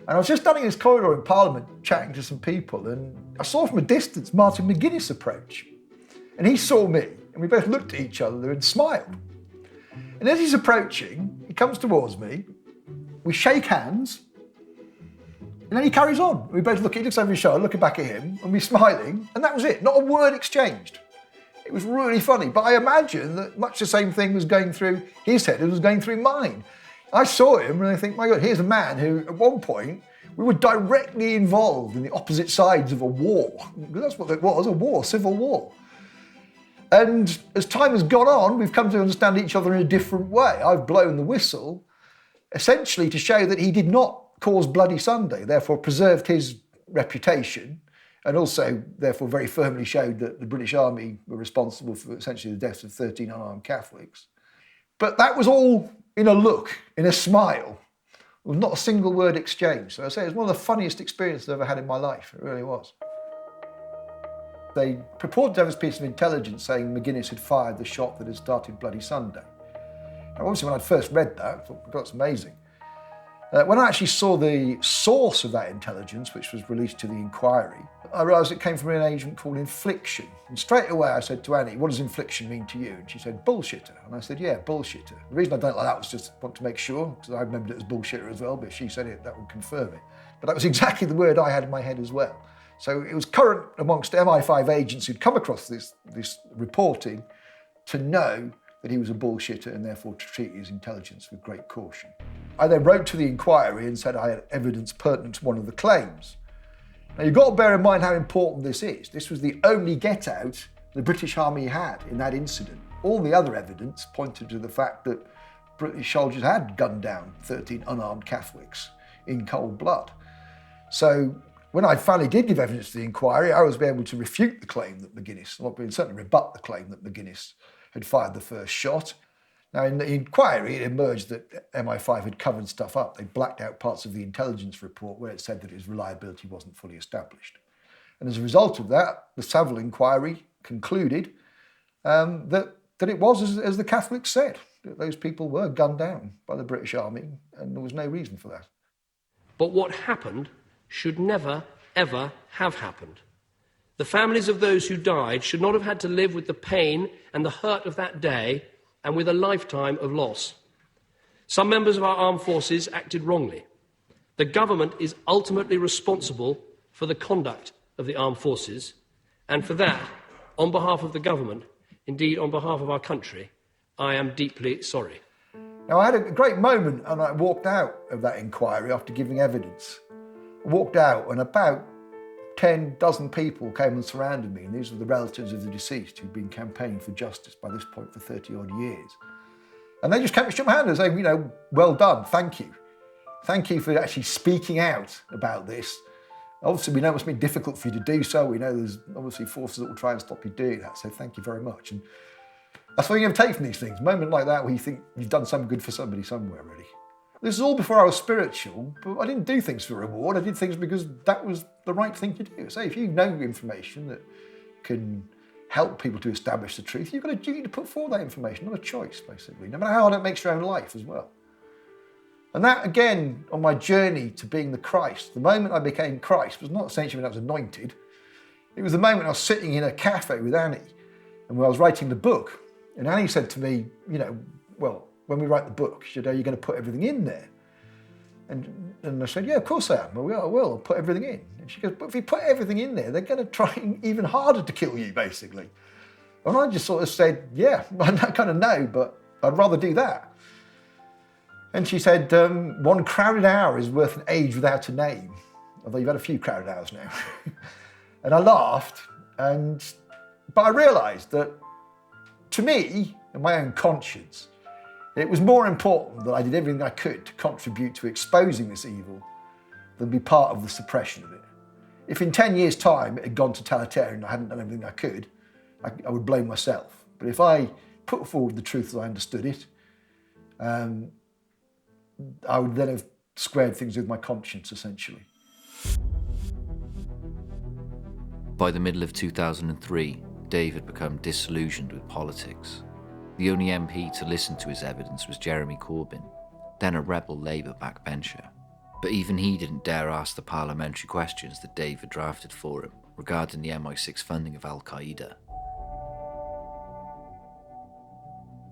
And I was just standing in this corridor in Parliament chatting to some people, and I saw from a distance Martin McGuinness approach. And he saw me, and we both looked at each other and smiled. And as he's approaching, he comes towards me, we shake hands, and then he carries on. We both he looks over his shoulder, looking back at him, and we're smiling, and that was it, not a word exchanged. It was really funny, but I imagine that much the same thing was going through his head as was going through mine. I saw him and I think, my God, here's a man who, at one point, we were directly involved in the opposite sides of a war. That's what it was, a war, civil war. And as time has gone on, we've come to understand each other in a different way. I've blown the whistle, essentially to show that he did not cause Bloody Sunday, therefore preserved his reputation, and also, therefore, very firmly showed that the British Army were responsible for essentially the deaths of 13 unarmed Catholics. But that was all in a look, in a smile, with not a single word exchanged. So I say it was one of the funniest experiences I've ever had in my life. It really was. They purported to have this piece of intelligence saying McGuinness had fired the shot that had started Bloody Sunday. Now, obviously, when I'd first read that, I thought, that's amazing. When I actually saw the source of that intelligence, which was released to the inquiry, I realised it came from an agent called Infliction. And straight away I said to Annie, what does infliction mean to you? And she said, bullshitter. And I said, yeah, bullshitter. The reason I don't like that was just want to make sure, because I remembered it as bullshitter as well, but she said it, that would confirm it. But that was exactly the word I had in my head as well. So it was current amongst MI5 agents who'd come across this reporting to know that he was a bullshitter and therefore to treat his intelligence with great caution. I then wrote to the inquiry and said I had evidence pertinent to one of the claims. Now you've got to bear in mind how important this is. This was the only get out the British Army had in that incident. All the other evidence pointed to the fact that British soldiers had gunned down 13 unarmed Catholics in cold blood. So when I finally did give evidence to the inquiry, I was able to refute the claim that McGuinness, or certainly rebut the claim that McGuinness had fired the first shot. Now, in the inquiry, it emerged that MI5 had covered stuff up. They blacked out parts of the intelligence report where it said that its reliability wasn't fully established. And as a result of that, the Savile inquiry concluded that it was as the Catholics said, that those people were gunned down by the British Army, and there was no reason for that. But what happened should never, ever have happened. The families of those who died should not have had to live with the pain and the hurt of that day and with a lifetime of loss. Some members of our armed forces acted wrongly. The government is ultimately responsible for the conduct of the armed forces, and for that, on behalf of the government, indeed on behalf of our country, I am deeply sorry. Now, I had a great moment and I walked out of that inquiry after giving evidence. I walked out and about 10 dozen people came and surrounded me, and these were the relatives of the deceased who'd been campaigning for justice by this point for 30 odd years. And they just came and shook my hand and saying, well done, thank you. Thank you for actually speaking out about this. Obviously, we know it's been difficult for you to do so. We know there's obviously forces that will try and stop you doing that, so thank you very much. And that's what you have to take from these things, a moment like that where you think you've done some good for somebody somewhere, really. This is all before I was spiritual, but I didn't do things for reward. I did things because that was the right thing to do. So if you know information that can help people to establish the truth, you've got a duty to put forward that information, not a choice, basically, no matter how hard it makes your own life as well. And that, again, on my journey to being the Christ, the moment I became Christ was not essentially when I was anointed. It was the moment I was sitting in a cafe with Annie, and when I was writing the book, and Annie said to me, well, when we write the book, she said, are you going to put everything in there? And I said, yeah, of course I am. Well, I will. I'll put everything in. And she goes, but if you put everything in there, they're going to try even harder to kill you, basically. And I just sort of said, yeah, I kind of know, but I'd rather do that. And she said, 1 crowded hour is worth an age without a name. Although you've had a few crowded hours now. And I laughed, but I realised that to me, in my own conscience, it was more important that I did everything I could to contribute to exposing this evil than be part of the suppression of it. If in 10 years' time it had gone totalitarian and I hadn't done everything I could, I would blame myself. But if I put forward the truth as I understood it, I would then have squared things with my conscience, essentially. By the middle of 2003, Dave had become disillusioned with politics. The only MP to listen to his evidence was Jeremy Corbyn, then a rebel Labour backbencher. But even he didn't dare ask the parliamentary questions that Dave had drafted for him regarding the MI6 funding of Al-Qaeda.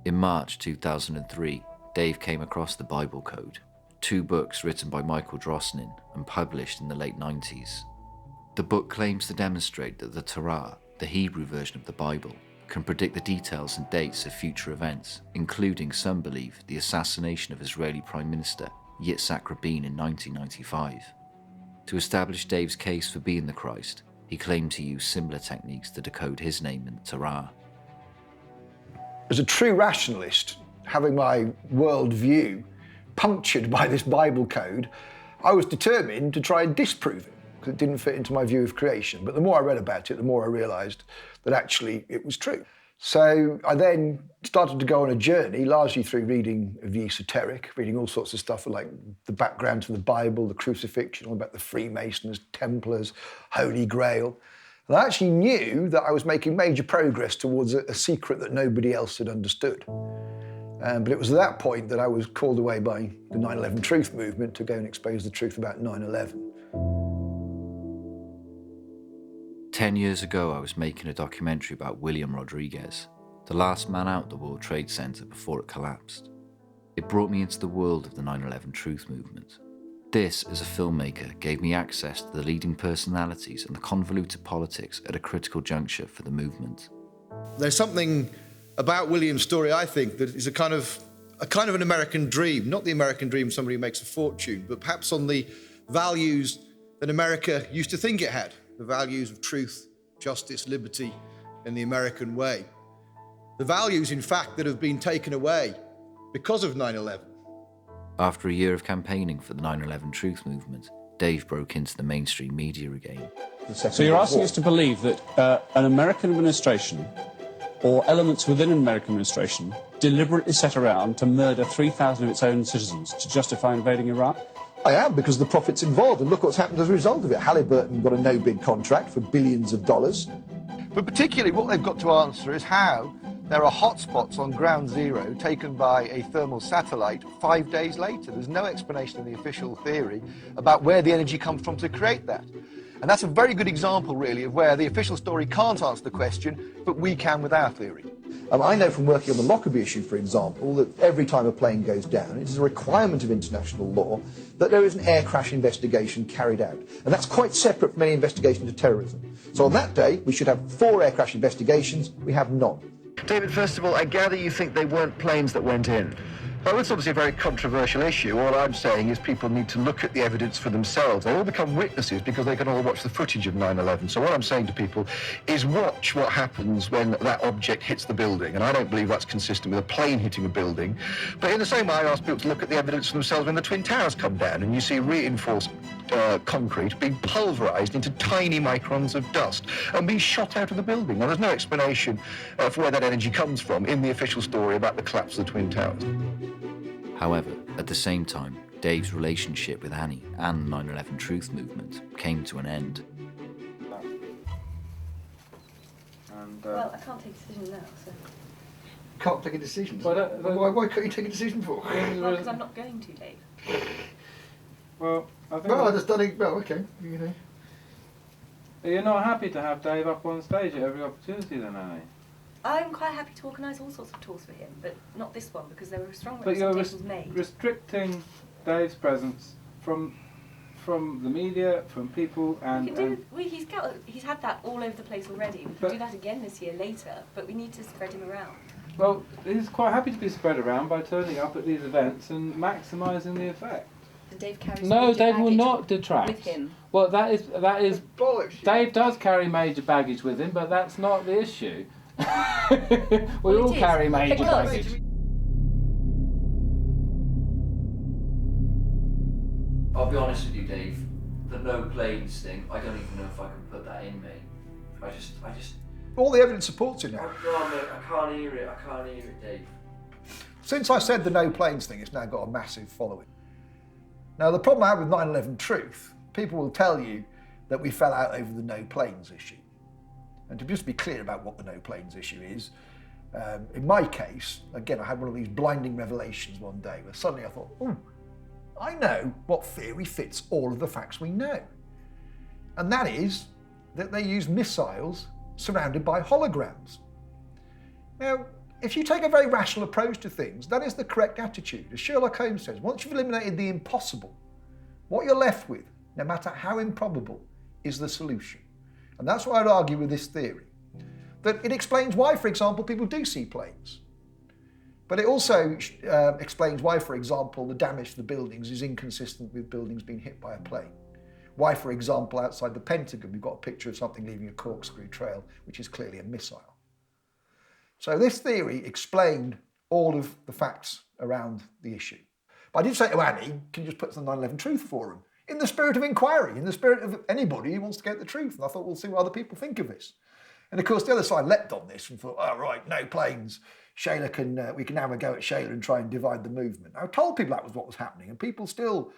In March 2003, Dave came across the Bible Code, 2 books written by Michael Drosnin and published in the late 90s. The book claims to demonstrate that the Torah, the Hebrew version of the Bible, can predict the details and dates of future events, including, some believe, the assassination of Israeli Prime Minister Yitzhak Rabin in 1995. To establish Dave's case for being the Christ, he claimed to use similar techniques to decode his name in the Torah. As a true rationalist, having my worldview punctured by this Bible code, I was determined to try and disprove it, because it didn't fit into my view of creation. But the more I read about it, the more I realised that actually it was true. So I then started to go on a journey, largely through reading of the esoteric, reading all sorts of stuff like the background to the Bible, the crucifixion, all about the Freemasons, Templars, Holy Grail. And I actually knew that I was making major progress towards a secret that nobody else had understood. But it was at that point that I was called away by the 9/11 Truth movement to go and expose the truth about 9/11. 10 years ago, I was making a documentary about William Rodriguez, the last man out the World Trade Center before it collapsed. It brought me into the world of the 9/11 Truth movement. This, as a filmmaker, gave me access to the leading personalities and the convoluted politics at a critical juncture for the movement. There's something about William's story, I think, that is a kind of an American dream. Not the American dream of somebody who makes a fortune, but perhaps on the values that America used to think it had. The values of truth, justice, liberty, and the American way. The values, in fact, that have been taken away because of 9/11. After a year of campaigning for the 9/11 Truth movement, Dave broke into the mainstream media again. So you're asking us to believe that an American administration or elements within an American administration deliberately set around to murder 3,000 of its own citizens to justify invading Iraq? I am, because the profit's involved, and look what's happened as a result of it. Halliburton got a no-bid contract for billions of dollars. But particularly what they've got to answer is how there are hotspots on ground zero taken by a thermal satellite 5 days later. There's no explanation in the official theory about where the energy comes from to create that. And that's a very good example, really, of where the official story can't answer the question, but we can with our theory. I know from working on the Lockerbie issue, for example, that every time a plane goes down, it is a requirement of international law that there is an air crash investigation carried out. And that's quite separate from any investigation into terrorism. So on that day, we should have 4 air crash investigations. We have none. David, first of all, I gather you think they weren't planes that went in. Well, it's obviously a very controversial issue. All I'm saying is people need to look at the evidence for themselves. They all become witnesses because they can all watch the footage of 9/11. So what I'm saying to people is watch what happens when that object hits the building. And I don't believe that's consistent with a plane hitting a building. But in the same way, I ask people to look at the evidence for themselves when the Twin Towers come down and you see reinforced concrete being pulverised into tiny microns of dust and being shot out of the building. Now, there's no explanation for where that energy comes from in the official story about the collapse of the Twin Towers. However, at the same time, Dave's relationship with Annie and the 9/11 Truth movement came to an end. Well, I can't take a decision now, so... Can't take a decision? Why can't you take a decision for? Well, because I'm not going to, Dave. Well, I think... Well, I just done it... Well, okay. You know. You're not happy to have Dave up on stage at every opportunity then, Annie? I'm quite happy to organise all sorts of tours for him, but not this one, because there were strong But you're representations made. restricting Dave's presence from the media, from people, and he's had that all over the place already. We can do that again this year later, but we need to spread him around. Well, he's quite happy to be spread around by turning up at these events and maximising the effect. And Dave carries no, major Dave will baggage not detract. with him. Well, that is bollocks. Dave does carry major baggage with him, but that's not the issue. we all carry major baggage. I'll be honest with you, Dave. The no planes thing, I don't even know if I can put that in me. I just. All the evidence supports it now. Oh, mate, I can't hear it, Dave. Since I said the no planes thing, it's now got a massive following. Now, the problem I have with 9/11 Truth, people will tell you that we fell out over the no planes issue. And to just be clear about what the no planes issue is, in my case, again, I had one of these blinding revelations one day where suddenly I thought, I know what theory fits all of the facts we know. And that is that they use missiles surrounded by holograms. Now, if you take a very rational approach to things, that is the correct attitude. As Sherlock Holmes says, once you've eliminated the impossible, what you're left with, no matter how improbable, is the solution. And that's what I'd argue with this theory. That it explains why, for example, people do see planes. But it also explains why, for example, the damage to the buildings is inconsistent with buildings being hit by a plane. Why, for example, outside the Pentagon, we've got a picture of something leaving a corkscrew trail, which is clearly a missile. So this theory explained all of the facts around the issue. But I did say to Annie, can you just put some 9/11 Truth forum? In the spirit of inquiry, in the spirit of anybody who wants to get the truth. And I thought, we'll see what other people think of this. And of course, the other side leapt on this and thought, oh, right, no planes. Shayler we can have a go at Shayler and try and divide the movement. I told people that was what was happening, and people still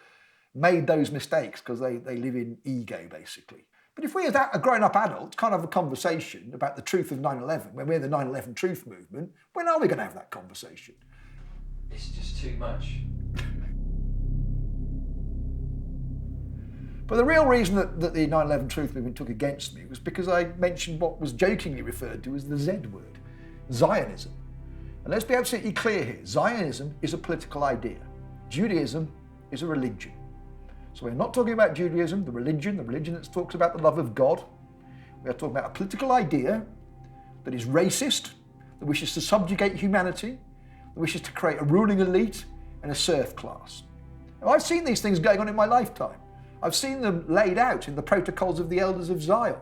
made those mistakes because they live in ego, basically. But if we as a grown-up adults can't have a conversation about the truth of 9/11, when we're the 9/11 Truth movement, when are we going to have that conversation? It's just too much. But the real reason that the 9/11 Truth movement took against me was because I mentioned what was jokingly referred to as the Z word, Zionism. And let's be absolutely clear here, Zionism is a political idea. Judaism is a religion. So we're not talking about Judaism, the religion that talks about the love of God. We are talking about a political idea that is racist, that wishes to subjugate humanity, that wishes to create a ruling elite and a serf class. Now, I've seen these things going on in my lifetime. I've seen them laid out in the protocols of the elders of Zion.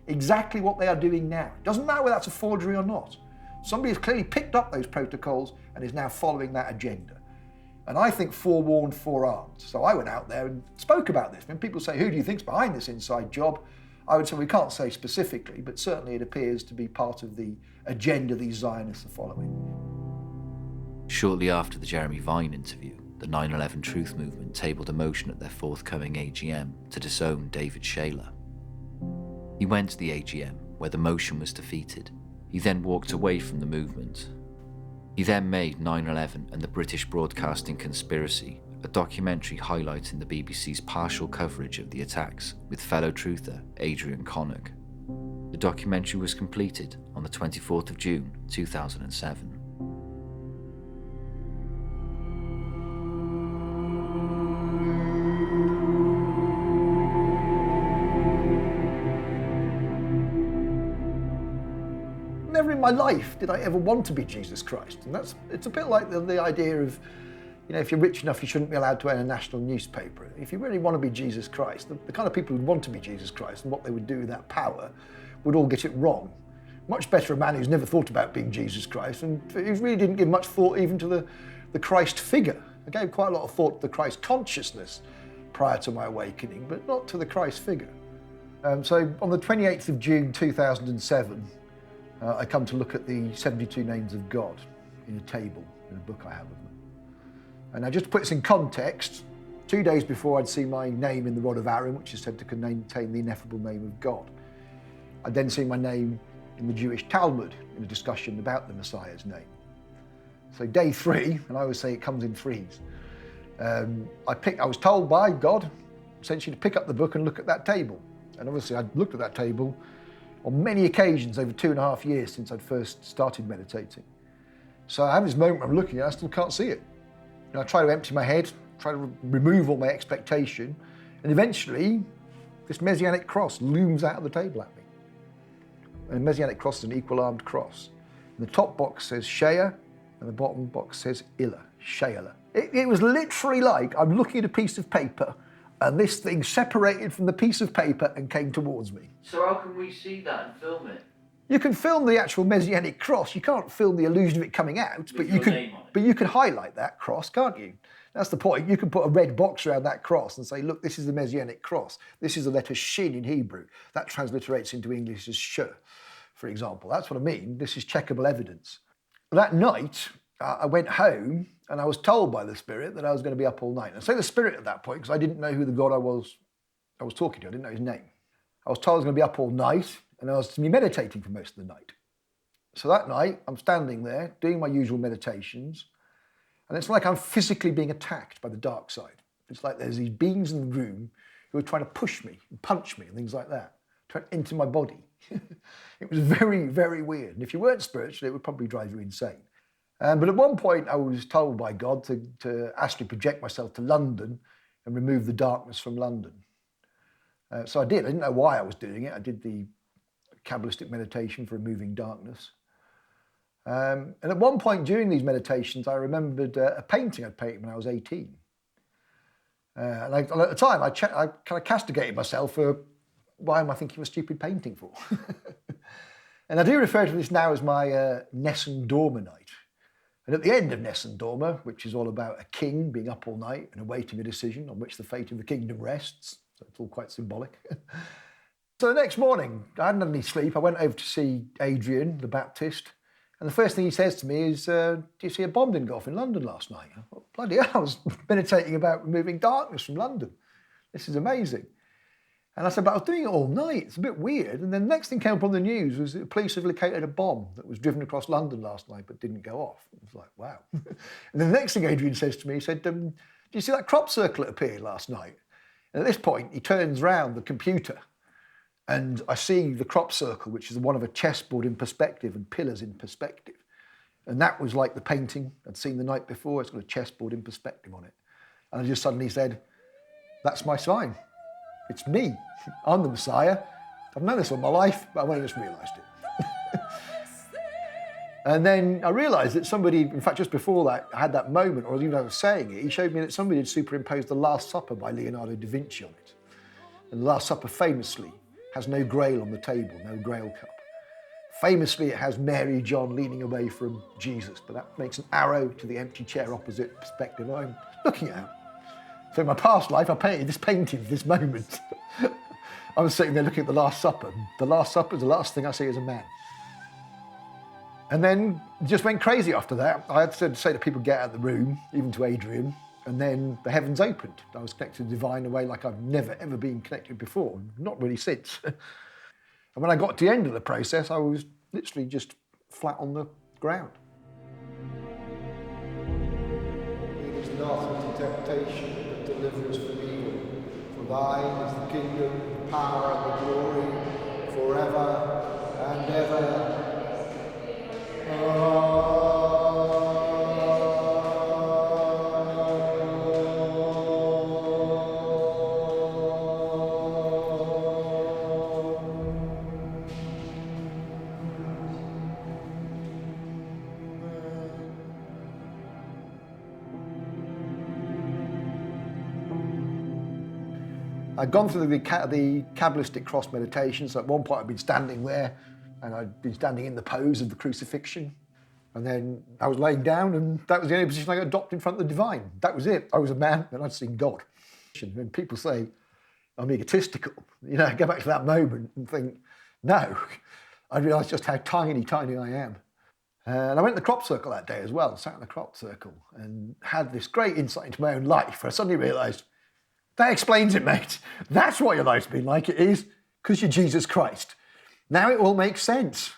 Exactly what they are doing now. It doesn't matter whether that's a forgery or not. Somebody has clearly picked up those protocols and is now following that agenda. And I think forewarned, forearmed. So I went out there and spoke about this. When people say, who do you think's behind this inside job? I would say we can't say specifically, but certainly it appears to be part of the agenda these Zionists are following. Shortly after the Jeremy Vine interview, the 9/11 Truth movement tabled a motion at their forthcoming AGM to disown David Shayler. He went to the AGM, where the motion was defeated. He then walked away from the movement. He then made 9/11 and the British Broadcasting Conspiracy, a documentary highlighting the BBC's partial coverage of the attacks with fellow truther Adrian Connick. The documentary was completed on the 24th of June 2007. Never in my life did I ever want to be Jesus Christ. And it's a bit like the idea of, if you're rich enough, you shouldn't be allowed to own a national newspaper. If you really want to be Jesus Christ, the kind of people who want to be Jesus Christ and what they would do with that power would all get it wrong. Much better a man who's never thought about being Jesus Christ and who really didn't give much thought even to the Christ figure. I gave quite a lot of thought to the Christ consciousness prior to my awakening, but not to the Christ figure. So on the 28th of June 2007, I come to look at the 72 names of God in a table, in a book I have of them. And now just to put this in context, 2 days before I'd seen my name in the Rod of Aaron, which is said to contain the ineffable name of God. I'd then seen my name in the Jewish Talmud in a discussion about the Messiah's name. So day 3, and I always say it comes in threes, I was told by God essentially to pick up the book and look at that table. And obviously I'd looked at that table on many occasions over 2.5 years since I'd first started meditating. So I have this moment where I'm looking at it, I still can't see it. And I try to empty my head, try to remove all my expectation, and eventually this Messianic cross looms out of the table at me. And the Messianic cross is an equal-armed cross. And the top box says Shayler, and the bottom box says Illa, Shayler. It was literally like I'm looking at a piece of paper, and this thing separated from the piece of paper and came towards me. So how can we see that and film it? You can film the actual Messianic cross. You can't film the illusion of it coming out, but you can highlight that cross, can't you? That's the point. You can put a red box around that cross and say, look, this is the Messianic cross. This is the letter Shin in Hebrew. That transliterates into English as Sh, for example. That's what I mean. This is checkable evidence. That night, I went home and I was told by the Spirit that I was going to be up all night. And I say the Spirit at that point because I didn't know who the God I was talking to. I didn't know his name. I was told I was going to be up all night and I was to be meditating for most of the night. So that night, I'm standing there doing my usual meditations, and it's like I'm physically being attacked by the dark side. It's like there's these beings in the room who are trying to push me and punch me and things like that, trying to enter my body. It was very, very weird. And if you weren't spiritual, it would probably drive you insane. But at one point, I was told by God to actually project myself to London and remove the darkness from London. So I did. I didn't know why I was doing it. I did the Kabbalistic meditation for removing darkness. And at one point during these meditations, I remembered a painting I'd painted when I was 18. And at the time, I kind of castigated myself for why am I thinking of a stupid painting for? And I do refer to this now as my Nessun Dorma night. And at the end of Nessun Dorma, which is all about a king being up all night and awaiting a decision on which the fate of the kingdom rests, so it's all quite symbolic. So the next morning, I hadn't had any sleep. I went over to see Adrian, the Baptist, and the first thing he says to me is, do you see a bomb didn't go off in London last night? I thought, bloody hell, I was meditating about removing darkness from London. This is amazing. And I said, but I was doing it all night. It's a bit weird. And then the next thing came up on the news was that the police have located a bomb that was driven across London last night but didn't go off. I was like, wow. And then the next thing Adrian says to me, he said, do you see that crop circle that appeared last night? And at this point, he turns round the computer and I see the crop circle, which is one of a chessboard in perspective and pillars in perspective. And that was like the painting I'd seen the night before. It's got a chessboard in perspective on it. And I just suddenly said, that's my sign. It's me. I'm the Messiah. I've known this all my life, but I've only just realised it. And then I realised that somebody, in fact, just before that, I had that moment, or even though I was saying it, he showed me that somebody had superimposed The Last Supper by Leonardo da Vinci on it. And The Last Supper famously has no grail on the table, no grail cup. Famously, it has Mary, John leaning away from Jesus, but that makes an arrow to the empty chair opposite perspective I'm looking at. So in my past life, I painted this painting for this moment. I was sitting there looking at The Last Supper. The Last Supper is the last thing I see as a man. And then just went crazy after that. I had to say to people, get out of the room, even to Adrian, and then the heavens opened. I was connected to the divine in a way like I've never, ever been connected before, not really since. And when I got to the end of the process, I was literally just flat on the ground. It is not a temptation that delivers from evil, for thine is the kingdom, the power, and the glory, forever and ever. I'd gone through the Kabbalistic cross meditation, so at one point I'd been standing there and I'd been standing in the pose of the crucifixion, and then I was laying down and that was the only position I got adopted in front of the divine. That was it. I was a man and I'd seen God. When people say I'm egotistical, you know, I go back to that moment and think, no, I realised just how tiny, tiny I am. And I went to the crop circle that day as well, sat in the crop circle and had this great insight into my own life where I suddenly realised, that explains it, mate. That's what your life's been like. It is because you're Jesus Christ. Now it all makes sense.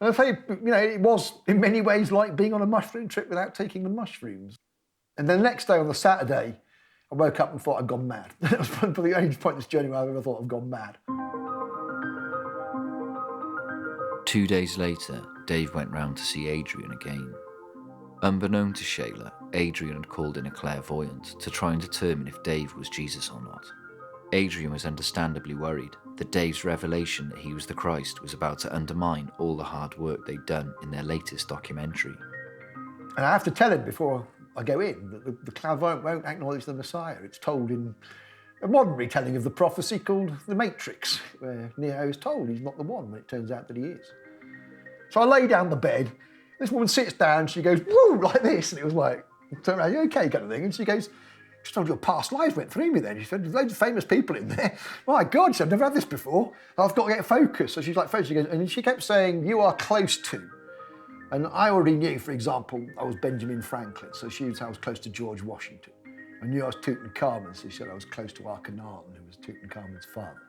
And I say, you know, it was in many ways like being on a mushroom trip without taking the mushrooms. And then the next day on the Saturday, I woke up and thought I'd gone mad. That was probably the only point in this journey where I've ever thought I've gone mad. 2 days later, Dave went round to see Adrian again. Unbeknown to Shayler, Adrian had called in a clairvoyant to try and determine if Dave was Jesus or not. Adrian was understandably worried that Dave's revelation that he was the Christ was about to undermine all the hard work they'd done in their latest documentary. And I have to tell him before I go in that the clairvoyant won't acknowledge the Messiah. It's told in a modern retelling of the prophecy called The Matrix, where Neo is told he's not the one when it turns out that he is. So I lay down the bed, this woman sits down, she goes, woo, like this, and it was like, turn around, you okay, kind of thing, and she goes, she told your past life went through me then. She said, there's loads of famous people in there. My God, she said, I've never had this before. I've got to get focused. So she's like, focused. She goes, and she kept saying, you are close to. And I already knew, for example, I was Benjamin Franklin, so she would say I was close to George Washington. I knew I was Tutankhamun, so she said I was close to Akhenaten, who was Tutankhamun's father.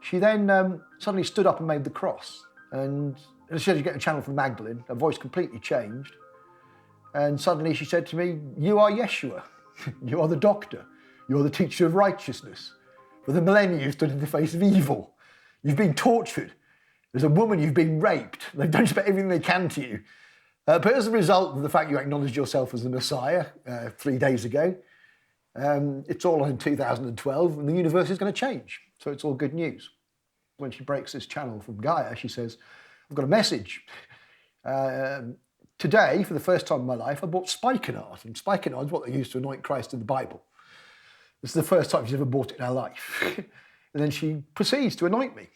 She then suddenly stood up and made the cross. And she said, you get a channel from Magdalene. Her voice completely changed. And suddenly she said to me, you are Yeshua. You are the doctor. You are the teacher of righteousness. For the millennia you've stood in the face of evil. You've been tortured. There's a woman, you've been raped. They've done just about everything they can to you. But as a result of the fact you acknowledged yourself as the Messiah 3 days ago, it's all on in 2012 and the universe is going to change. So it's all good news. When she breaks this channel from Gaia, she says, I've got a message. Today, for the first time in my life, I bought spikenard. And spikenard is what they use to anoint Christ in the Bible. This is the first time she's ever bought it in her life. And then she proceeds to anoint me.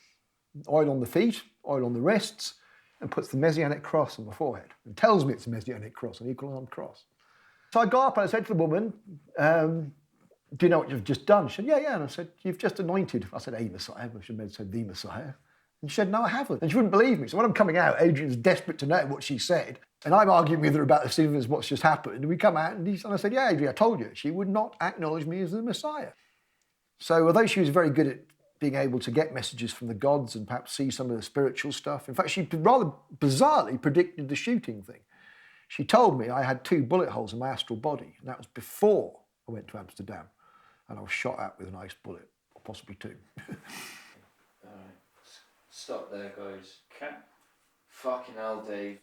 Oil on the feet, oil on the wrists, and puts the Messianic cross on the forehead. And tells me it's a Messianic cross, an equal-armed cross. So I got up and I said to the woman, do you know what you've just done? She said, yeah. And I said, you've just anointed. I said, a Messiah. I should have said the Messiah. And she said, no, I haven't. And she wouldn't believe me. So when I'm coming out, Adrian's desperate to know what she said. And I'm arguing with her about the significance of what's just happened. And we come out and I said, yeah, Adrian, I told you. She would not acknowledge me as the Messiah. So although she was very good at being able to get messages from the gods and perhaps see some of the spiritual stuff, in fact, she rather bizarrely predicted the shooting thing. She told me I had 2 bullet holes in my astral body. And that was before I went to Amsterdam. And I was shot at with an ice bullet, or possibly 2. All right. Stop there, guys. Okay. Fucking hell, Dave.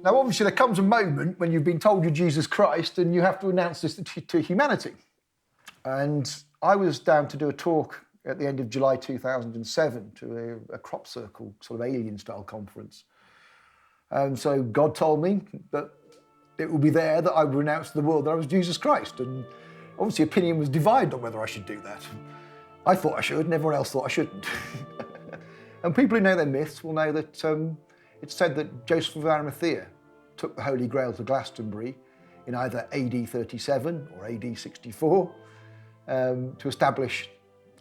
Now, obviously, there comes a moment when you've been told you're Jesus Christ and you have to announce this to humanity. And I was down to do a talk at the end of July 2007 to a crop circle, sort of alien-style conference. And so God told me that it would be there that I would announce to the world that I was Jesus Christ. And obviously opinion was divided on whether I should do that. I thought I should, and everyone else thought I shouldn't. And people who know their myths will know that it's said that Joseph of Arimathea took the Holy Grail to Glastonbury in either AD 37 or AD 64 to establish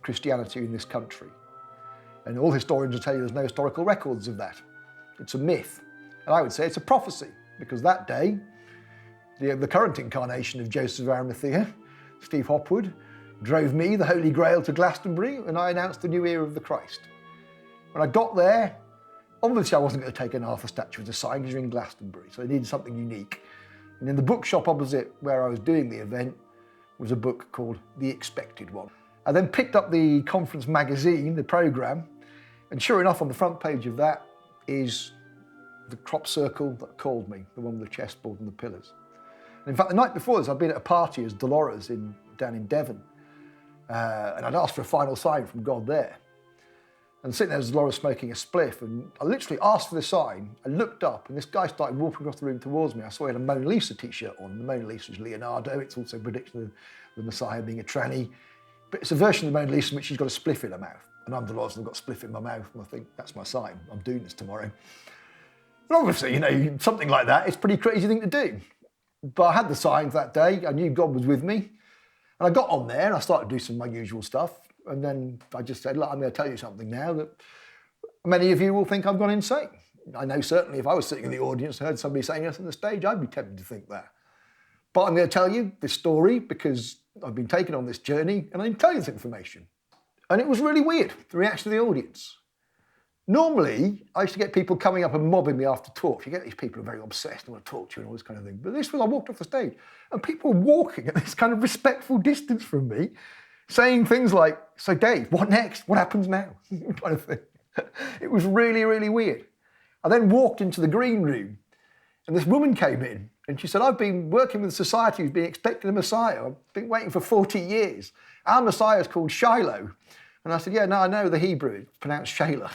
Christianity in this country. And all historians will tell you there's no historical records of that. It's a myth. And I would say it's a prophecy, because that day, the current incarnation of Joseph of Arimathea, Steve Hopwood, drove me, the Holy Grail, to Glastonbury, and I announced the new era of the Christ. When I got there, obviously I wasn't going to take an Arthur statue as a sign, because you're in Glastonbury, so I needed something unique. And in the bookshop opposite where I was doing the event was a book called The Expected One. I then picked up the conference magazine, the programme, and sure enough, on the front page of that is the crop circle that called me, the one with the chessboard and the pillars. And in fact, the night before this, I'd been at a party as Dolores down in Devon, and I'd asked for a final sign from God there. And sitting there as Dolores smoking a spliff, and I literally asked for the sign. I looked up, and this guy started walking across the room towards me. I saw he had a Mona Lisa t-shirt on. The Mona Lisa is Leonardo. It's also a prediction of the Messiah being a tranny. But it's a version of the Mona Lisa in which she's got a spliff in her mouth. And I'm Dolores, and I've got a spliff in my mouth. And I think, that's my sign. I'm doing this tomorrow. And obviously, you know, something like that, it's a pretty crazy thing to do. But I had the signs that day. I knew God was with me. And I got on there, and I started to do some of my usual stuff. And then I just said, look, I'm going to tell you something now that many of you will think I've gone insane. I know certainly if I was sitting in the audience and heard somebody saying this on the stage, I'd be tempted to think that. But I'm going to tell you this story because I've been taken on this journey and I can tell you this information. And it was really weird, the reaction of the audience. Normally, I used to get people coming up and mobbing me after talks. You get these people who are very obsessed and want to talk to you and all this kind of thing. But this was, I walked off the stage and people were walking at this kind of respectful distance from me, saying things like, so Dave, what next? What happens now? kind of thing. It was really, really weird. I then walked into the green room and this woman came in and she said, I've been working with a society who's been expecting a Messiah. I've been waiting for 40 years. Our Messiah is called Shayler. And I said, yeah, no, I know the Hebrew, it's pronounced Shayler.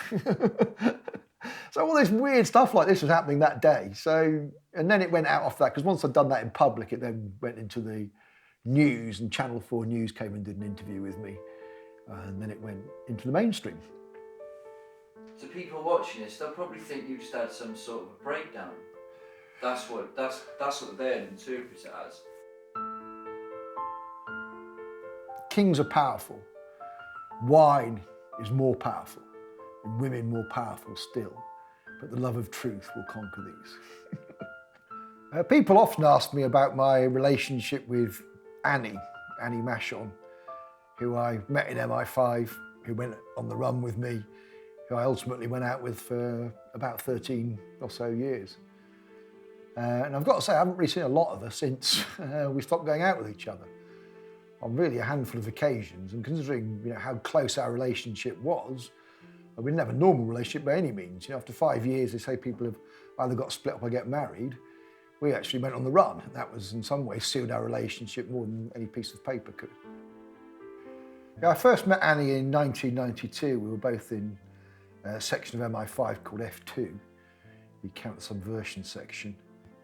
So all this weird stuff like this was happening that day. So, and then it went out after that, because once I'd done that in public, it then went into the news, and Channel 4 News came and did an interview with me. And then it went into the mainstream. To people watching this, they'll probably think you just had some sort of a breakdown. That's what they'll interpret it as. Kings are powerful. Wine is more powerful, and women more powerful still, but the love of truth will conquer these. People often ask me about my relationship with Annie Machon, who I met in MI5, who went on the run with me, who I ultimately went out with for about 13 or so years. And I've got to say, I haven't really seen a lot of her since we stopped going out with each other. On really a handful of occasions, and considering how close our relationship was, we didn't have a normal relationship by any means. After 5 years, they say people have either got split up or get married. We actually went on the run, and that was in some ways sealed our relationship more than any piece of paper could. I first met Annie in 1992. We were both in a section of MI5 called F2, the counter-subversion section.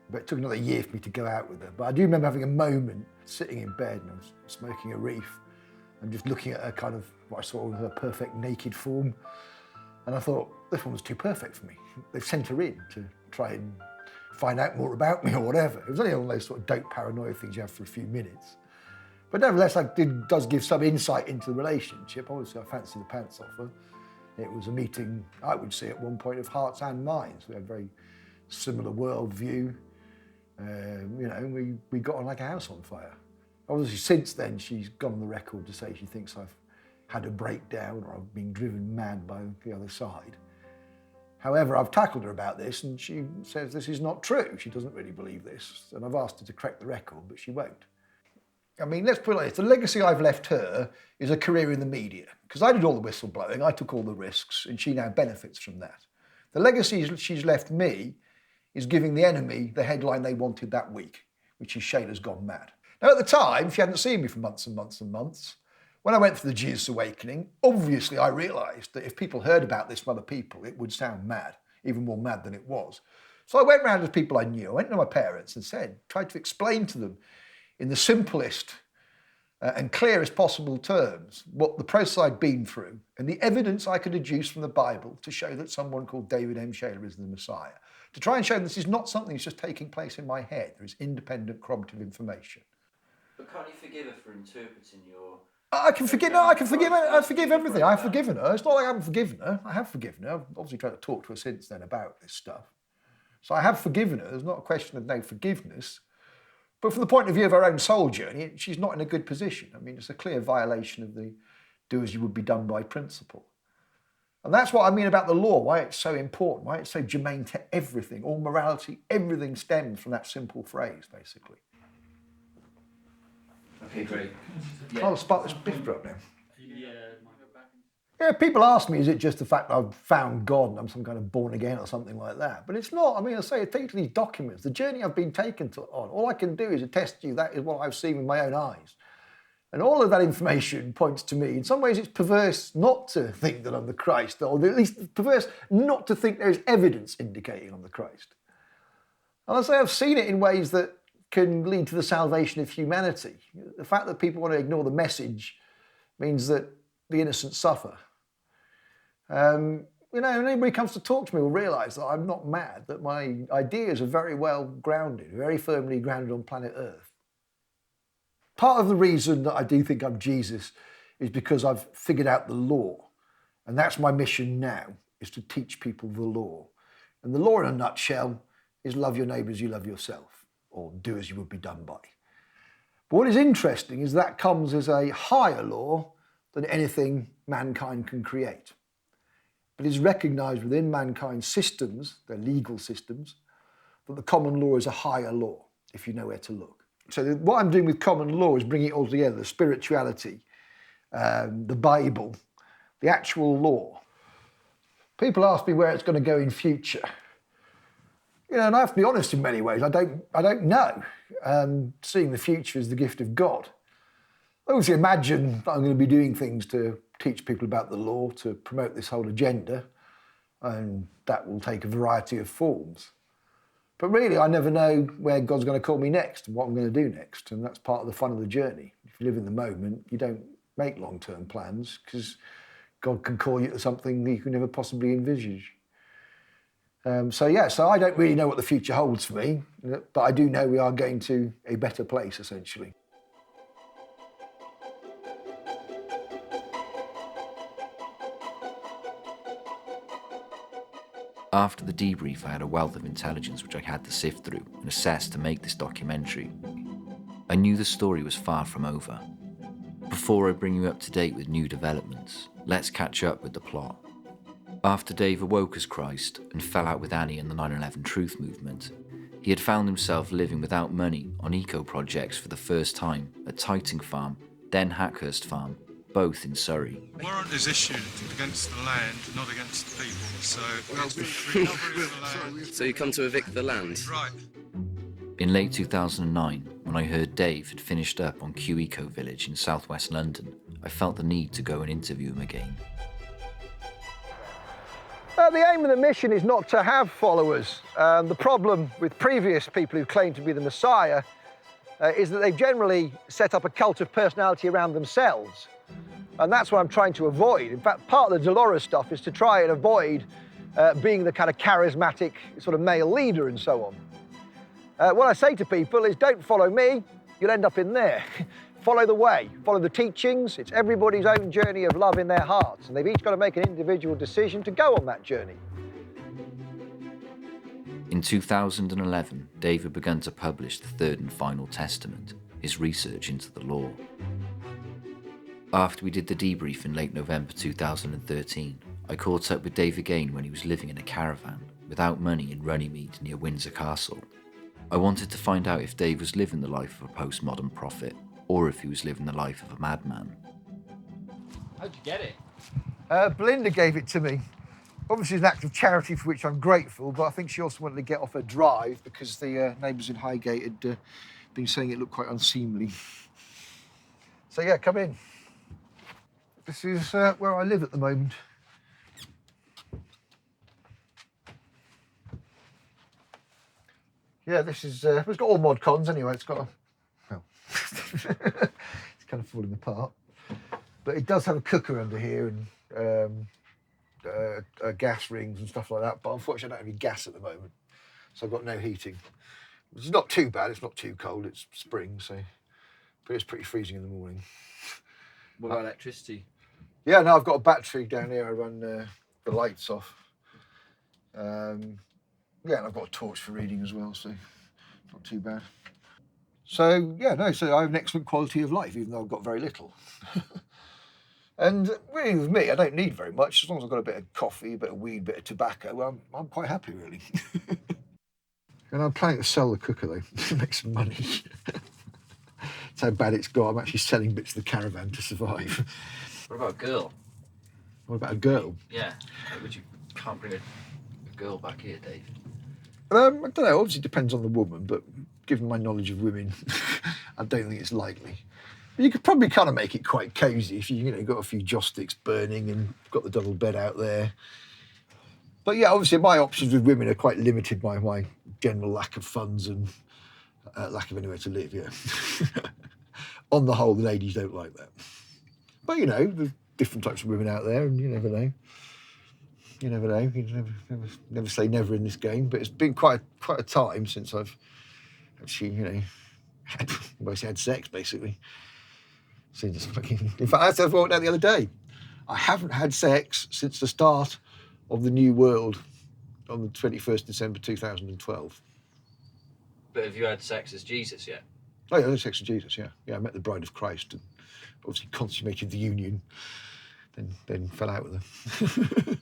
But it took another year for me to go out with her. But I do remember having a moment, sitting in bed, and I was smoking a reef, and just looking at her kind of, what I saw was her perfect naked form. And I thought, this woman's too perfect for me. They've sent her in to try and find out more about me or whatever. It was only one of those sort of dope paranoia things you have for a few minutes. But nevertheless, it does give some insight into the relationship. Obviously, I fancied the pants off her. It was a meeting, I would say, at one point of hearts and minds. We had a very similar worldview. We got on like a house on fire. Obviously, since then, she's gone on the record to say she thinks I've had a breakdown or I've been driven mad by the other side. However, I've tackled her about this and she says this is not true. She doesn't really believe this. And I've asked her to correct the record, but she won't. I mean, let's put it like this. The legacy I've left her is a career in the media. Because I did all the whistleblowing, I took all the risks, and she now benefits from that. The legacy she's left me is giving the enemy the headline they wanted that week, which is Shayler's gone mad. Now, at the time, she hadn't seen me for months and months and months. When I went for the Jesus Awakening, obviously I realised that if people heard about this from other people, it would sound mad, even more mad than it was. So I went round to people I knew. I went to my parents and tried to explain to them in the simplest and clearest possible terms what the process I'd been through and the evidence I could adduce from the Bible to show that someone called David M. Shayler is the Messiah. To try and show this is not something that's just taking place in my head. There is independent corroborative information. But can't you forgive her for interpreting your... I can forgive her. I forgive everything. I've forgiven her. It's not like I haven't forgiven her. I have forgiven her. I've obviously tried to talk to her since then about this stuff. So I have forgiven her. There's not a question of no forgiveness. But from the point of view of her own soul journey, she's not in a good position. I mean, it's a clear violation of the do as you would be done by principle. And that's what I mean about the law, why it's so important, why it's so germane to everything. All morality, everything stems from that simple phrase, basically. Okay, great. I'll spark this biff up now. Yeah, people ask me, is it just the fact that I've found God and I'm some kind of born again or something like that? But it's not. I mean, I say, take these documents, the journey I've been taken on, all I can do is attest to you that is what I've seen with my own eyes. And all of that information points to me. In some ways, it's perverse not to think that I'm the Christ, or at least perverse not to think there's evidence indicating I'm the Christ. And I say I've seen it in ways that can lead to the salvation of humanity. The fact that people want to ignore the message means that the innocent suffer. When anybody comes to talk to me will realise that I'm not mad, that my ideas are very well grounded, very firmly grounded on planet Earth. Part of the reason that I do think I'm Jesus is because I've figured out the law. And that's my mission now, is to teach people the law. And the law in a nutshell is love your neighbour as you love yourself, or do as you would be done by. But what is interesting is that comes as a higher law than anything mankind can create. But It is recognised within mankind's systems, their legal systems, that the common law is a higher law, if you know where to look. So what I'm doing with common law is bringing it all together, the spirituality, the Bible, the actual law. People ask me where it's going to go in future. You know, and I have to be honest in many ways, I don't know. Seeing the future is the gift of God. I obviously imagine that I'm going to be doing things to teach people about the law, to promote this whole agenda, and that will take a variety of forms. But really, I never know where God's going to call me next and what I'm going to do next, and that's part of the fun of the journey. If you live in the moment, you don't make long-term plans, because God can call you to something that you can never possibly envisage. So I don't really know what the future holds for me, but I do know we are going to a better place, essentially. After the debrief, I had a wealth of intelligence which I had to sift through and assess to make this documentary. I knew the story was far from over. Before I bring you up to date with new developments, let's catch up with the plot. After Dave awoke as Christ and fell out with Annie in the 9/11 Truth movement, he had found himself living without money on eco-projects for the first time at Tyting Farm, then Hackhurst Farm, both in Surrey. The warrant is issued against the land, not against the people, so it's recovery of the land. So you come to evict the land? Right. In late 2009, when I heard Dave had finished up on Kew Eco Village in southwest London, I felt the need to go and interview him again. The aim of the mission is not to have followers. The problem with previous people who claim to be the Messiah is that they've generally set up a cult of personality around themselves. And that's what I'm trying to avoid. In fact, part of the Dolores stuff is to try and avoid being the kind of charismatic sort of male leader and so on. What I say to people is, don't follow me, you'll end up in there. Follow the way, follow the teachings. It's everybody's own journey of love in their hearts, and they've each got to make an individual decision to go on that journey. In 2011, Dave had begun to publish the Third and Final Testament, his research into the law. After we did the debrief in late November 2013, I caught up with Dave again when he was living in a caravan, without money in Runnymede near Windsor Castle. I wanted to find out if Dave was living the life of a postmodern prophet, or if he was living the life of a madman. How'd you get it? Belinda gave it to me. Obviously, it's an act of charity for which I'm grateful, but I think she also wanted to get off her drive because the neighbours in Highgate had been saying it looked quite unseemly. So yeah, come in. This is where I live at the moment. Yeah, this is, it's got all mod cons anyway. It's got a, well, it's kind of falling apart. But it does have a cooker under here and gas rings and stuff like that. But unfortunately, I don't have any gas at the moment. So I've got no heating. It's not too bad. It's not too cold. It's spring, so, but it's pretty freezing in the morning. What about electricity? Yeah, no, I've got a battery down here. I run the lights off. Yeah, and I've got a torch for reading as well, so not too bad. So, yeah, no, so I have an excellent quality of life, even though I've got very little. And really, with me, I don't need very much. As long as I've got a bit of coffee, a bit of weed, a bit of tobacco, well, I'm quite happy, really. And I'm planning to sell the cooker, though, to make some money. That's how bad it's got. I'm actually selling bits of the caravan to survive. What about a girl? What about a girl? Yeah. Would you can't bring a girl back here, Dave? I don't know, obviously it depends on the woman, but given my knowledge of women, I don't think it's likely. But you could probably kind of make it quite cosy if you got a few joss sticks burning and got the double bed out there. But yeah, obviously my options with women are quite limited by my general lack of funds and lack of anywhere to live, yeah. On the whole, the ladies don't like that. But there's different types of women out there, and you never know. You never know. You never say never in this game. But it's been quite a time since I've actually, had sex, basically. So just fucking. In fact, I walked out the other day. I haven't had sex since the start of the new world on the 21st December 2012. But have you had sex as Jesus yet? Oh yeah, I had sex with Jesus. Yeah, I met the bride of Christ and obviously consummated the union. Then fell out with her.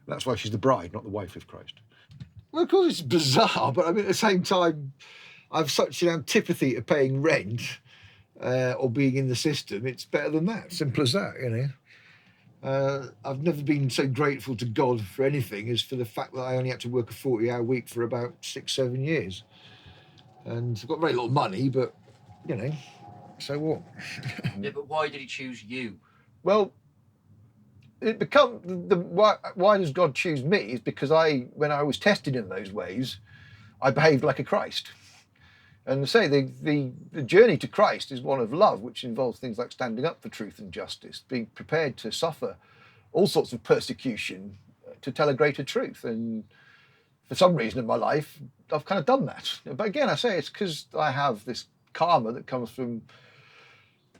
That's why she's the bride, not the wife of Christ. Well, of course it's bizarre, but I mean, at the same time, I've such an antipathy to paying rent or being in the system. It's better than that. Simple as that, you know. I've never been so grateful to God for anything as for the fact that I only had to work a 40-hour week for about 6-7 years. And I've got very little money, but, you know, so what? Yeah, but why did he choose you? Well, why does God choose me is because when I was tested in those ways, I behaved like a Christ. And say the journey to Christ is one of love, which involves things like standing up for truth and justice, being prepared to suffer all sorts of persecution to tell a greater truth. And for some reason in my life, I've kind of done that. But again, I say it's because I have this karma that comes from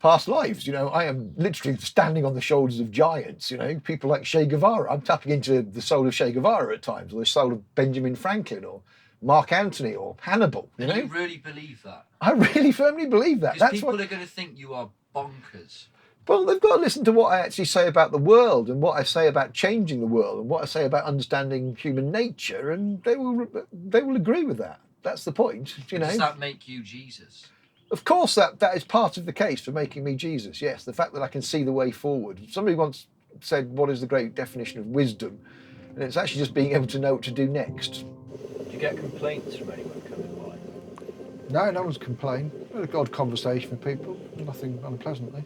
past lives. You know, I am literally standing on the shoulders of giants, you know, people like Che Guevara. I'm tapping into the soul of Che Guevara at times, or the soul of Benjamin Franklin, or Mark Antony, or Hannibal, you know? You really believe that? I really firmly believe that. Because people are going to think you are bonkers. Well, they've got to listen to what I actually say about the world, and what I say about changing the world, and what I say about understanding human nature, and they will agree with that. That's the point, you know? Does that make you Jesus? Of course, that is part of the case for making me Jesus, yes. The fact that I can see the way forward. Somebody once said, what is the great definition of wisdom? And it's actually just being able to know what to do next. Do you get complaints from anyone coming by? No one's complained. Had a odd conversation with people, nothing unpleasantly.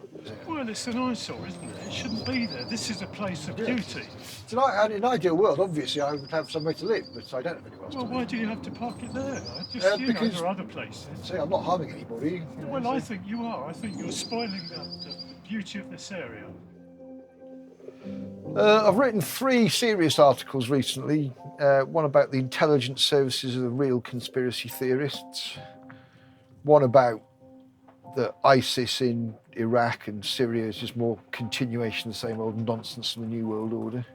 Well, it's an eyesore, isn't it? It shouldn't be there. This is a place of beauty. Tonight, in an ideal world, obviously, I would have somewhere to live, but I don't have anywhere else to live. Well, why do you have to park it there? Just, because there are other places. See, I'm not harming anybody. Well, I think you are. I think you're spoiling the beauty of this area. I've written 3 serious articles recently. One about the intelligence services of the real conspiracy theorists. One about the ISIS in Iraq and Syria is just more continuation of the same old nonsense of the New World Order.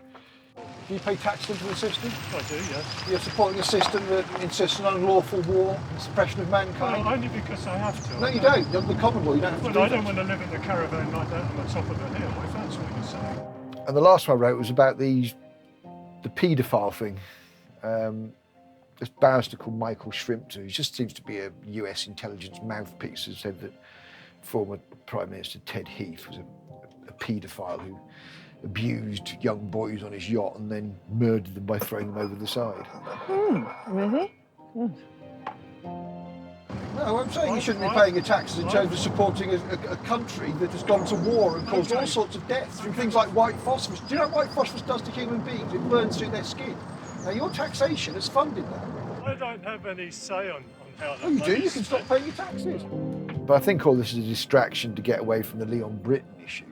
Do you pay tax into the system? I do, yes. You're supporting a system that insists on unlawful war and suppression of mankind? Well, only because I have to. No, you don't. You're the common law. You don't have to do I that. don't want to live in a caravan like that on the top of a hill, if that's what you're saying. And the last one I wrote was about the paedophile thing. This barrister called Michael Shrimpton, who just seems to be a US intelligence mouthpiece, has said that former Prime Minister Ted Heath was a paedophile who abused young boys on his yacht and then murdered them by throwing them over the side. Really? No, I'm saying you shouldn't be paying your taxes in terms of supporting a country that has gone to war and caused all sorts of deaths through things like white phosphorus. Do you know what white phosphorus does to human beings? It burns through their skin. Now, your taxation has funded that. I don't have any say on how that. Oh, you do? You can stop paying your taxes. But I think all this is a distraction to get away from the Leon Britton issue.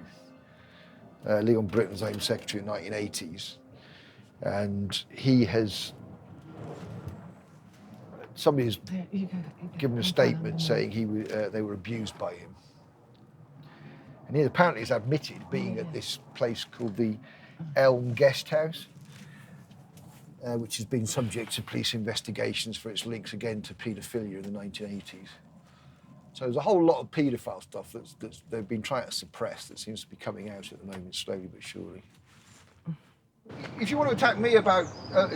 Leon Britton was Home Secretary in the 1980s, and he has... Somebody has given a statement saying they were abused by him. And he apparently has admitted being at this place called the Elm Guest House, which has been subject to police investigations for its links again to paedophilia in the 1980s. So there's a whole lot of paedophile stuff that they've been trying to suppress that seems to be coming out at the moment, slowly but surely. If you want to attack me about,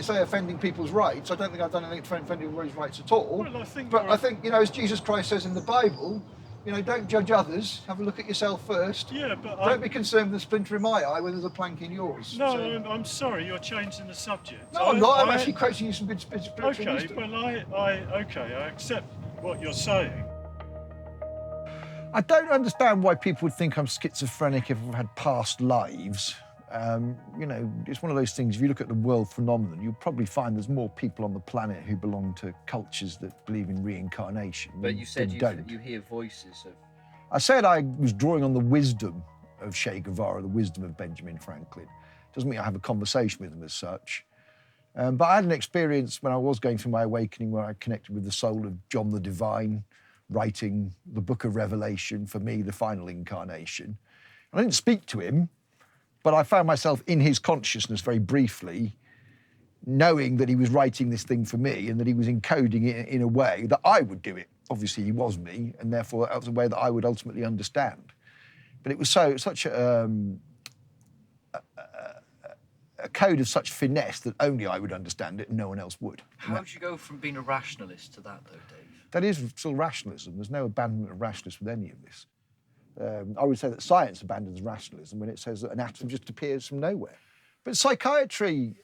say, offending people's rights, I don't think I've done anything to offend people's rights at all. Well, I think, you know, as Jesus Christ says in the Bible, you know, don't judge others, have a look at yourself first. Yeah, but don't be concerned with a splinter in my eye when there's a plank in yours. No, so, I'm sorry, you're changing the subject. No, I'm not. I'm actually quoting you some good spiritual wisdom. Okay, well, I accept what you're saying. I don't understand why people would think I'm schizophrenic if I've had past lives. You know, it's one of those things, if you look at the world phenomenon, you'll probably find there's more people on the planet who belong to cultures that believe in reincarnation. But you said don't. you hear voices of... I said I was drawing on the wisdom of Che Guevara, the wisdom of Benjamin Franklin. Doesn't mean I have a conversation with them as such. But I had an experience when I was going through my awakening where I connected with the soul of John the Divine, writing the book of Revelation, for me, the final incarnation. I didn't speak to him, but I found myself in his consciousness very briefly, knowing that he was writing this thing for me and that he was encoding it in a way that I would do it. Obviously, he was me, and therefore that was a way that I would ultimately understand. But it was such a a code of such finesse that only I would understand it and no one else would. How would you go from being a rationalist to that, though, Dave? That is still rationalism. There's no abandonment of rationalism with any of this. I would say that science abandons rationalism when it says that an atom just appears from nowhere. But psychiatry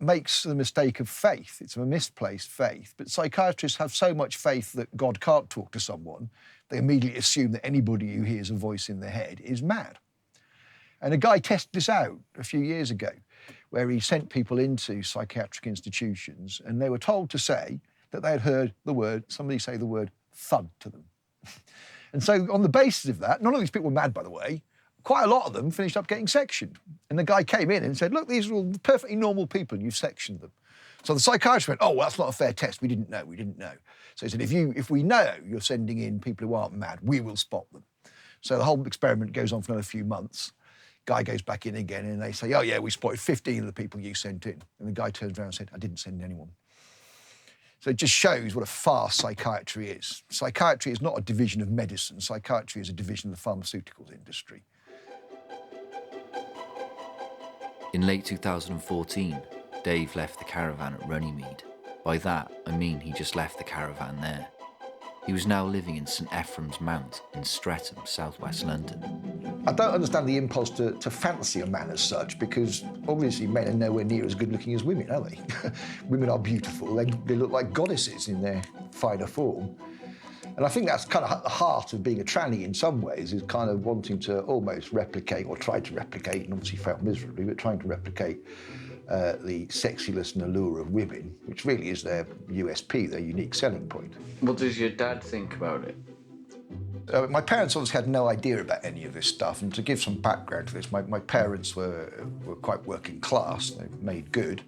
makes the mistake of faith. It's a misplaced faith. But psychiatrists have so much faith that God can't talk to someone, they immediately assume that anybody who hears a voice in their head is mad. And a guy tested this out a few years ago, where he sent people into psychiatric institutions and they were told to say that they had heard somebody say the word thud to them. And so on the basis of that, none of these people were mad, by the way, quite a lot of them finished up getting sectioned. And the guy came in and said, look, these are all perfectly normal people and you've sectioned them. So the psychiatrist went, oh, well, that's not a fair test. We didn't know. So he said, if we know you're sending in people who aren't mad, we will spot them. So the whole experiment goes on for another few months. Guy goes back in again and they say, oh, yeah, we spotted 15 of the people you sent in. And the guy turns around and said, I didn't send anyone. So it just shows what a farce psychiatry is. Psychiatry is not a division of medicine. Psychiatry is a division of the pharmaceuticals industry. In late 2014, Dave left the caravan at Runnymede. By that, I mean he just left the caravan there. He was now living in St Ephrem's Mount in Streatham, southwest London. I don't understand the impulse to fancy a man as such, because obviously men are nowhere near as good looking as women, are they? Women are beautiful, they look like goddesses in their finer form. And I think that's kind of at the heart of being a tranny in some ways, is kind of wanting to almost replicate, or try to replicate, and obviously failed miserably, but trying to replicate the sexiness and allure of women, which really is their USP, their unique selling point. What does your dad think about it? My parents obviously had no idea about any of this stuff, and to give some background to this, my parents were quite working class, they made good,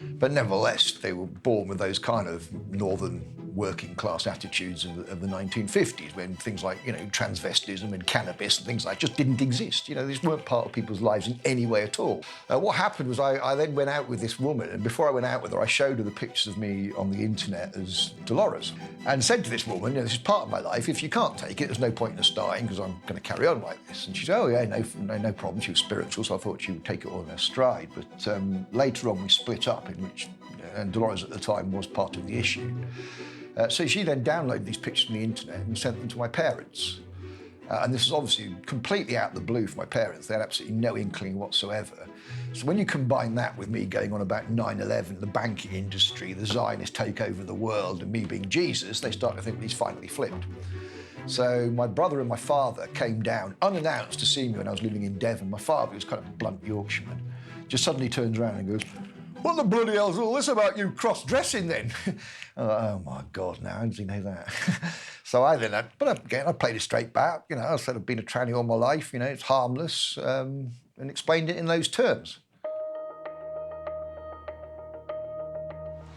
but nevertheless they were born with those kind of northern working class attitudes of the 1950s, when things like, transvestism and cannabis and things like that just didn't exist. These weren't part of people's lives in any way at all. What happened was I then went out with this woman, and before I went out with her, I showed her the pictures of me on the internet as Dolores, and said to this woman, this is part of my life. If you can't take it, there's no point in us dying, because I'm going to carry on like this. And she said, oh yeah, no problem. She was spiritual, so I thought she would take it all in her stride. But later on, we split up, in which, and Dolores at the time was part of the issue. So she then downloaded these pictures from the internet and sent them to my parents. And this is obviously completely out of the blue for my parents. They had absolutely no inkling whatsoever. So when you combine that with me going on about 9/11, the banking industry, the Zionist takeover of the world, and me being Jesus, they start to think he's finally flipped. So my brother and my father came down unannounced to see me when I was living in Devon. My father was kind of a blunt Yorkshireman. Just suddenly turns around and goes, what the bloody hell's all this about you cross-dressing then? Oh my God, now, how does he know that? So I played it straight back. I said I've been a tranny all my life, it's harmless, and explained it in those terms.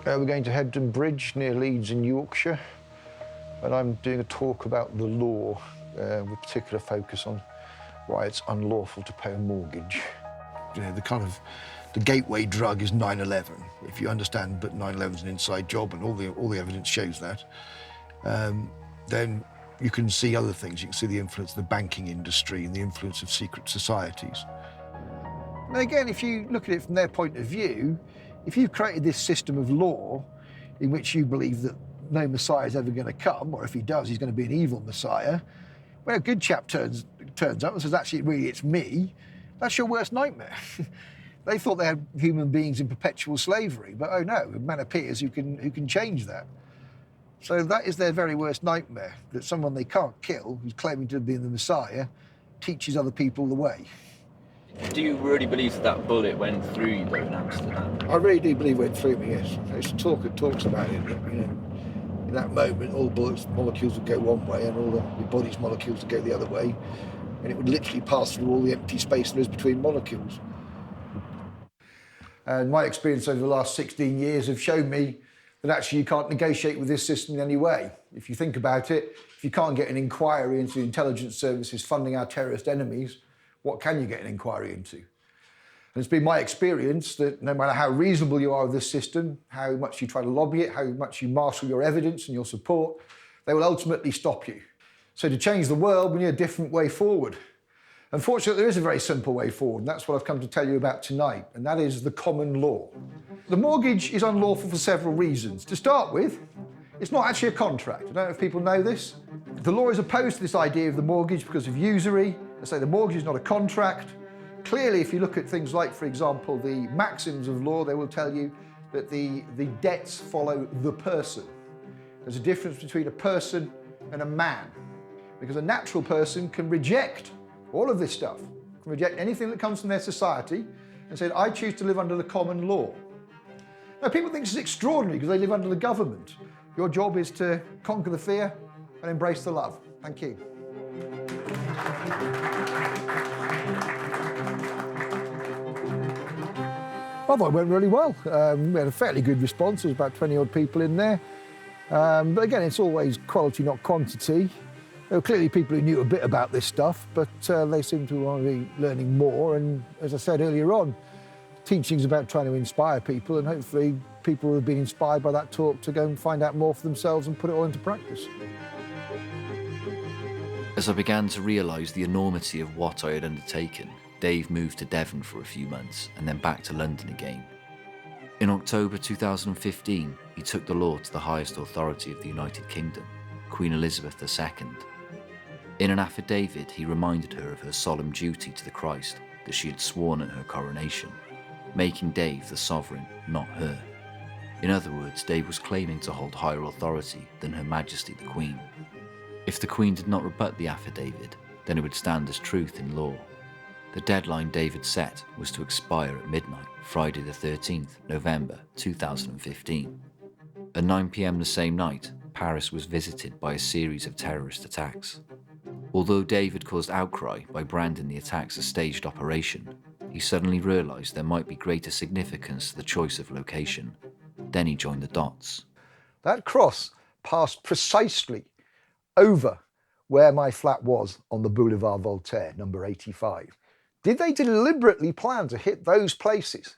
We're going to Hebden Bridge near Leeds in Yorkshire, and I'm doing a talk about the law, with particular focus on why it's unlawful to pay a mortgage. The gateway drug is 9/11. If you understand that 9/11 is an inside job, and all the evidence shows that, then you can see other things. You can see the influence of the banking industry and the influence of secret societies. And again, if you look at it from their point of view, if you've created this system of law in which you believe that no Messiah is ever going to come, or if he does, he's going to be an evil Messiah, when a good chap turns up and says, actually, really, it's me, that's your worst nightmare. They thought they had human beings in perpetual slavery, but oh no, a man appears who can change that. So that is their very worst nightmare, that someone they can't kill, who's claiming to be the Messiah, teaches other people the way. Do you really believe that bullet went through you, though, in Amsterdam? I really do believe it went through me, yes. There's talks about it, that, in that moment, all the bullets molecules would go one way and all your body's molecules would go the other way, and it would literally pass through all the empty space there is between molecules. And my experience over the last 16 years have shown me that actually you can't negotiate with this system in any way. If you think about it, if you can't get an inquiry into the intelligence services funding our terrorist enemies, what can you get an inquiry into? And it's been my experience that no matter how reasonable you are with this system, how much you try to lobby it, how much you marshal your evidence and your support, they will ultimately stop you. So to change the world, we need a different way forward. Unfortunately, there is a very simple way forward, and that's what I've come to tell you about tonight, and that is the common law. The mortgage is unlawful for several reasons. To start with, it's not actually a contract. I don't know if people know this. The law is opposed to this idea of the mortgage because of usury. They say the mortgage is not a contract. Clearly, if you look at things like, for example, the maxims of law, they will tell you that the debts follow the person. There's a difference between a person and a man, because a natural person can reject all of this stuff, can reject anything that comes from their society and say, I choose to live under the common law. Now, people think this is extraordinary because they live under the government. Your job is to conquer the fear and embrace the love. Thank you. I thought it went really well. We had a fairly good response. There was about 20 odd people in there. But again, it's always quality, not quantity. There were clearly people who knew a bit about this stuff, but they seem to want to be learning more. And as I said earlier on, teaching's about trying to inspire people, and hopefully people who have been inspired by that talk to go and find out more for themselves and put it all into practice. As I began to realise the enormity of what I had undertaken, Dave moved to Devon for a few months and then back to London again. In October 2015, he took the law to the highest authority of the United Kingdom, Queen Elizabeth II. In an affidavit, he reminded her of her solemn duty to the Christ that she had sworn at her coronation, making Dave the sovereign, not her. In other words, Dave was claiming to hold higher authority than Her Majesty the Queen. If the Queen did not rebut the affidavit, then it would stand as truth in law. The deadline David set was to expire at midnight, Friday the 13th, November 2015. At 9 p.m. the same night, Paris was visited by a series of terrorist attacks. Although David caused outcry by branding the attacks a staged operation, he suddenly realised there might be greater significance to the choice of location. Then he joined the dots. That cross passed precisely over where my flat was on the Boulevard Voltaire, number 85. Did they deliberately plan to hit those places,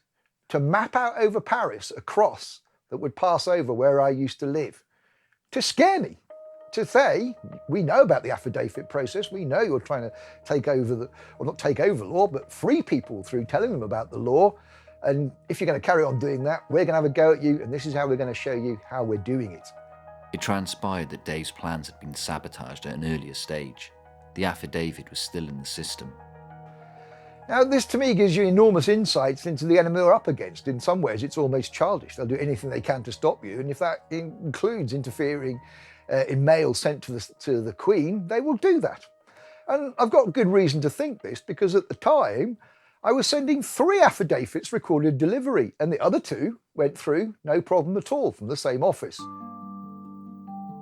to map out over Paris a cross that would pass over where I used to live, to scare me? To say, we know about the affidavit process, we know you're trying to take over or not take over the law, but free people through telling them about the law. And if you're going to carry on doing that, we're going to have a go at you, and this is how we're going to show you how we're doing it. It transpired that Dave's plans had been sabotaged at an earlier stage. The affidavit was still in the system. Now, this to me gives you enormous insights into the enemy we're up against. In some ways, it's almost childish. They'll do anything they can to stop you, and if that includes interfering in mail sent to the Queen, they will do that. And I've got good reason to think this, because at the time, I was sending 3 affidavits recorded delivery, and the other 2 went through no problem at all from the same office.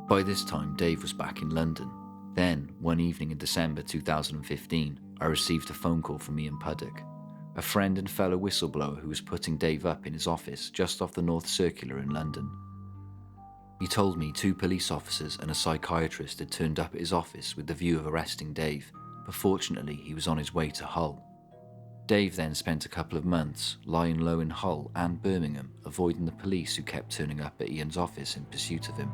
By this time, Dave was back in London. Then, one evening in December 2015, I received a phone call from Ian Puddock, a friend and fellow whistleblower who was putting Dave up in his office just off the North Circular in London. He told me 2 police officers and a psychiatrist had turned up at his office with the view of arresting Dave, but fortunately he was on his way to Hull. Dave then spent a couple of months lying low in Hull and Birmingham, avoiding the police who kept turning up at Ian's office in pursuit of him.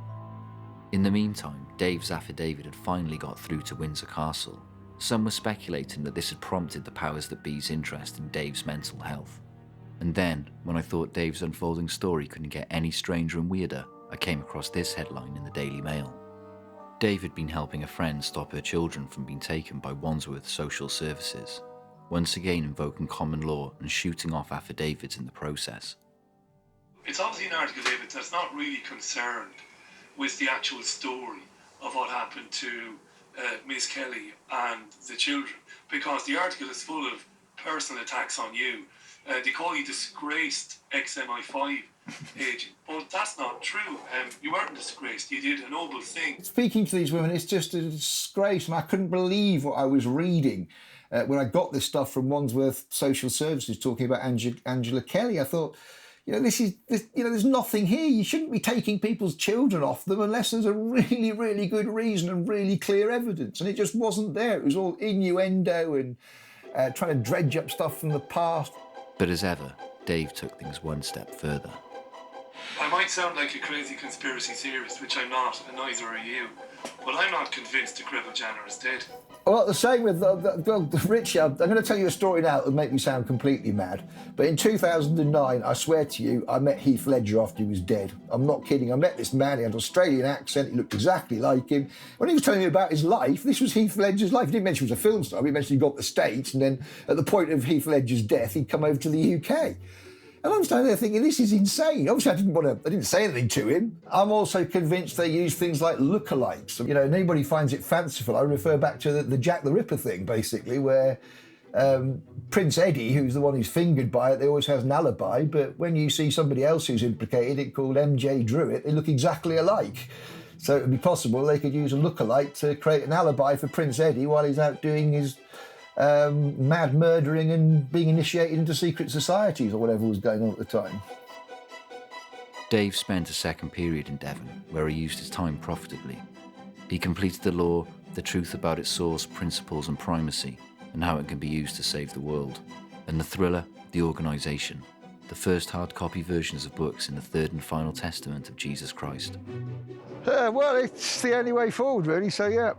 In the meantime, Dave's affidavit had finally got through to Windsor Castle. Some were speculating that this had prompted the powers that be's interest in Dave's mental health. And then, when I thought Dave's unfolding story couldn't get any stranger and weirder, I came across this headline in the Daily Mail. Dave had been helping a friend stop her children from being taken by Wandsworth Social Services, once again invoking common law and shooting off affidavits in the process. It's obviously an article, David, that's not really concerned with the actual story of what happened to Miss Kelly and the children, because the article is full of personal attacks on you. They call you disgraced ex-MI5 agent, but that's not true. You weren't disgraced, you did a noble thing. Speaking to these women, it's just a disgrace. I couldn't believe what I was reading when I got this stuff from Wandsworth Social Services talking about Angela Kelly. I thought, there's nothing here. You shouldn't be taking people's children off them unless there's a really, really good reason and really clear evidence. And it just wasn't there. It was all innuendo and trying to dredge up stuff from the past. But as ever, Dave took things one step further. I might sound like a crazy conspiracy theorist, which I'm not, and neither are you, but I'm not convinced that Gribble Janner is dead. Well, the same with Richie. I'm going to tell you a story now that will make me sound completely mad. But in 2009, I swear to you, I met Heath Ledger after he was dead. I'm not kidding. I met this man. He had an Australian accent. He looked exactly like him. When he was telling me about his life, this was Heath Ledger's life. He didn't mention he was a film star. He mentioned he got the States, and then at the point of Heath Ledger's death, he'd come over to the UK. And I'm standing there thinking, this is insane. Obviously, I didn't say anything to him. I'm also convinced they use things like lookalikes. You know, nobody finds it fanciful. I refer back to the Jack the Ripper thing, basically, where Prince Eddie, who's the one who's fingered by it, they always has an alibi. But when you see somebody else who's implicated, it called MJ Druitt, they look exactly alike. So it would be possible they could use a lookalike to create an alibi for Prince Eddie while he's out doing his mad murdering and being initiated into secret societies or whatever was going on at the time. Dave spent a second period in Devon where he used his time profitably. He completed the law, the truth about its source, principles and primacy, and how it can be used to save the world. And the thriller, The Organisation, the first hard copy versions of books in the third and final testament of Jesus Christ. Well, it's the only way forward, really, so yeah.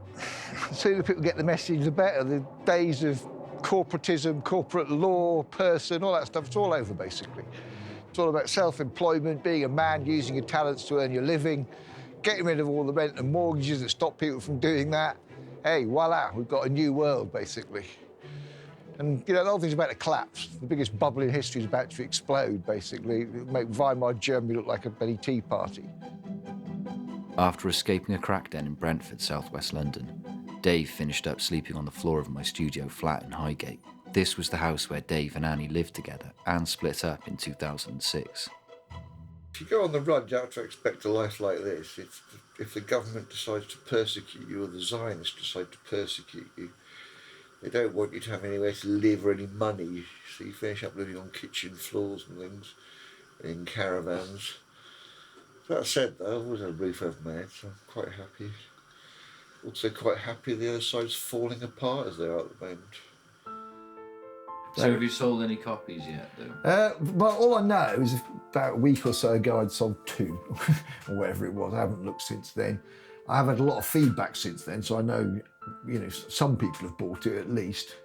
The sooner people get the message, the better. The days of corporatism, corporate law, person, all that stuff, it's all over, basically. It's all about self-employment, being a man, using your talents to earn your living, getting rid of all the rent and mortgages that stop people from doing that. Hey, voila, we've got a new world, basically. And, you know, the whole thing's about to collapse. The biggest bubble in history is about to explode, basically. It'll make Weimar Germany look like a bloody tea party. After escaping a crack den in Brentford, southwest London, Dave finished up sleeping on the floor of my studio flat in Highgate. This was the house where Dave and Annie lived together and split up in 2006. If you go on the run, you have to expect a life like this. If the government decides to persecute you or the Zionists decide to persecute you, they don't want you to have anywhere to live or any money, so you finish up living on kitchen floors and things, in caravans. That said, though, I've always had a roof over my head, so I'm quite happy. Also quite happy the other side's falling apart as they are at the moment. So have you sold any copies yet, though? Well, all I know is about a week or so ago I'd sold 2, or whatever it was. I haven't looked since then. I have had a lot of feedback since then, so I know, you know, some people have bought it at least.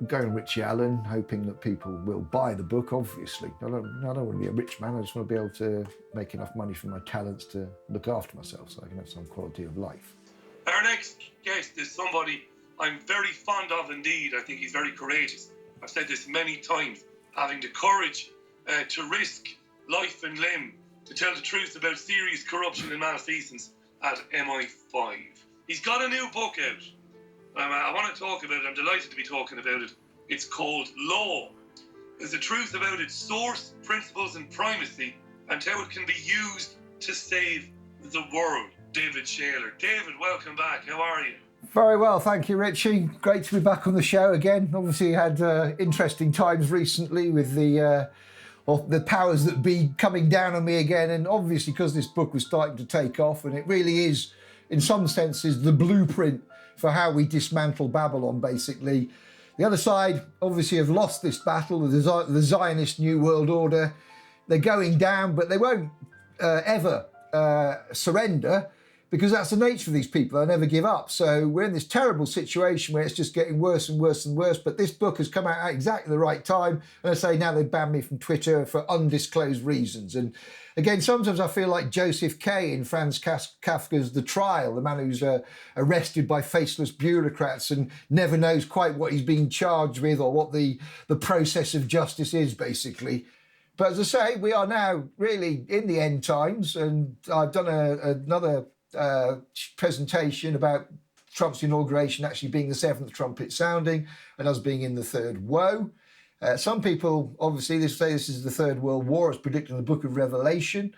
Going Richie Allen, hoping that people will buy the book, obviously. I don't want to be a rich man, I just want to be able to make enough money from my talents to look after myself so I can have some quality of life. Our next guest is somebody I'm very fond of indeed. I think he's very courageous. I've said this many times, having the courage to risk life and limb to tell the truth about serious corruption and malfeasance at MI5. He's got a new book out. I want to talk about it. I'm delighted to be talking about it. It's called Law. There's the truth about its source, principles and primacy, and how it can be used to save the world. David Shayler. David, welcome back. How are you? Very well, thank you, Richie. Great to be back on the show again. Obviously, had interesting times recently with the powers that be coming down on me again, and obviously because this book was starting to take off, and it really is, in some senses, the blueprint for how we dismantle Babylon, basically. The other side obviously have lost this battle, the Zionist New World Order. They're going down, but they won't ever surrender, because that's the nature of these people. They'll never give up. So we're in this terrible situation where it's just getting worse and worse and worse. But this book has come out at exactly the right time. And I say now they've banned me from Twitter for undisclosed reasons. And again, sometimes I feel like Joseph K. in Franz Kafka's The Trial, the man who's arrested by faceless bureaucrats and never knows quite what he's being charged with or what the process of justice is, basically. But as I say, we are now really in the end times. And I've done another presentation about Trump's inauguration actually being the 7th trumpet sounding and us being in the third woe. Some people obviously say this is the Third World War as predicted in the Book of Revelation,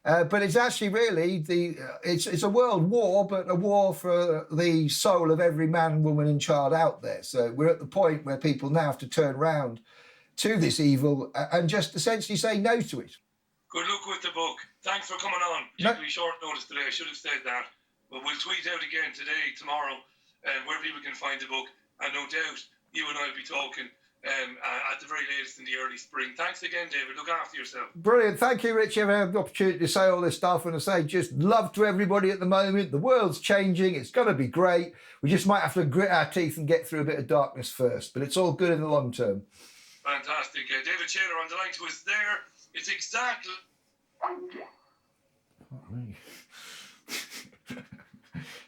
but it's actually really it's a world war, but a war for the soul of every man, woman and child out there. So we're at the point where people now have to turn around to this evil and just essentially say no to it. Good luck with the book. Thanks for coming on. Particularly short notice today. I should have said that. But we'll tweet out again today, tomorrow, where people can find the book. And no doubt, you and I will be talking at the very latest in the early spring. Thanks again, David. Look after yourself. Brilliant. Thank you, Richie. I've had the opportunity to say all this stuff and to say just love to everybody at the moment. The world's changing. It's going to be great. We just might have to grit our teeth and get through a bit of darkness first, but it's all good in the long term. Fantastic. David Shayler on the line to us there. It's exactly...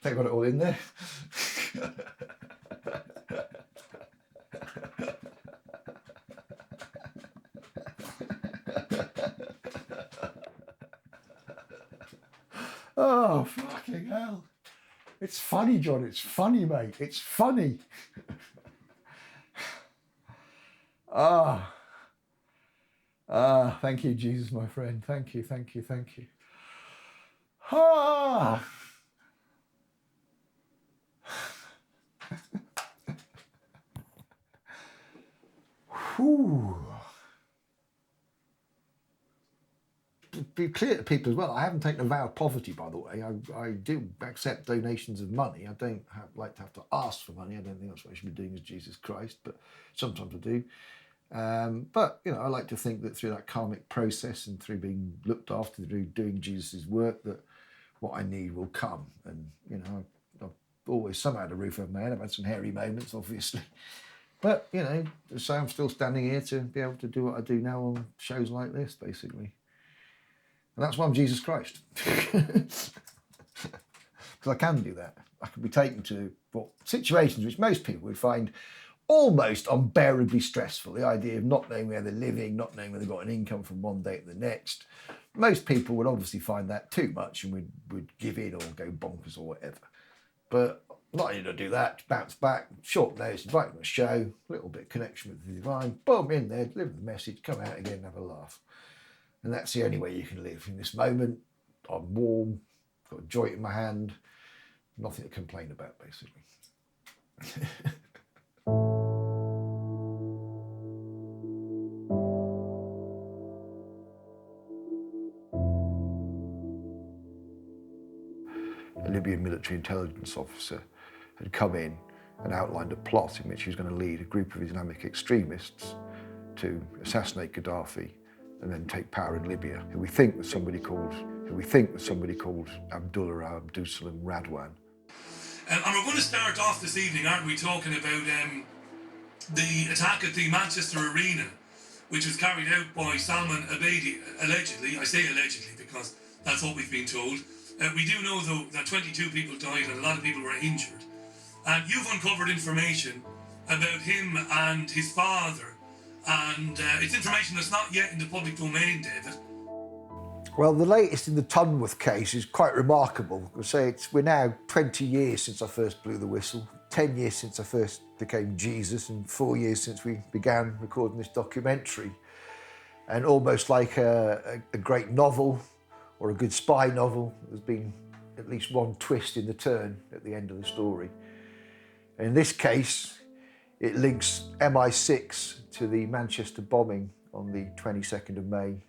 They got it all in there. Oh, fucking hell. It's funny, John. It's funny, mate. It's funny. Thank you, Jesus, my friend. Thank you, thank you, thank you. Whew. Be clear to people as well, I haven't taken a vow of poverty, by the way. I do accept donations of money. I don't like to have to ask for money. I don't think that's what I should be doing as Jesus Christ, but sometimes I do. But, you know, I like to think that through that karmic process and through being looked after, through doing Jesus' work, that what I need will come. And, you know, I've always somehow had a roof over my head. I've had some hairy moments, obviously. But, you know, so I'm still standing here to be able to do what I do now on shows like this, basically. And that's why I'm Jesus Christ. Because I can do that. I can be taken to situations which most people would find almost unbearably stressful. The idea of not knowing where they're living, not knowing where they've got an income from one day to the next. Most people would obviously find that too much and would give in or go bonkers or whatever. But not only to do that, bounce back, short notice, invite them to a show, a little bit of connection with the divine, boom, in there, deliver the message, come out again and have a laugh. And that's the only way you can live. In this moment, I'm warm, got a joint in my hand, nothing to complain about, basically. A Libyan military intelligence officer had come in and outlined a plot in which he was going to lead a group of Islamic extremists to assassinate Gaddafi and then take power in Libya, who we think was somebody called Abdullah Abdulsalam Radwan. And we're going to start off this evening, aren't we, talking about the attack at the Manchester Arena, which was carried out by Salman Abedi, allegedly. I say allegedly because that's what we've been told. We do know, though, that 22 people died and a lot of people were injured. And you've uncovered information about him and his father, and it's information that's not yet in the public domain, David. Well, the latest in the Tunworth case is quite remarkable. I say we're now 20 years since I first blew the whistle, 10 years since I first became Jesus, and 4 years since we began recording this documentary. And almost like a great novel or a good spy novel, there's been at least one twist in the turn at the end of the story. And in this case, it links MI6 to the Manchester bombing on the 22nd of May,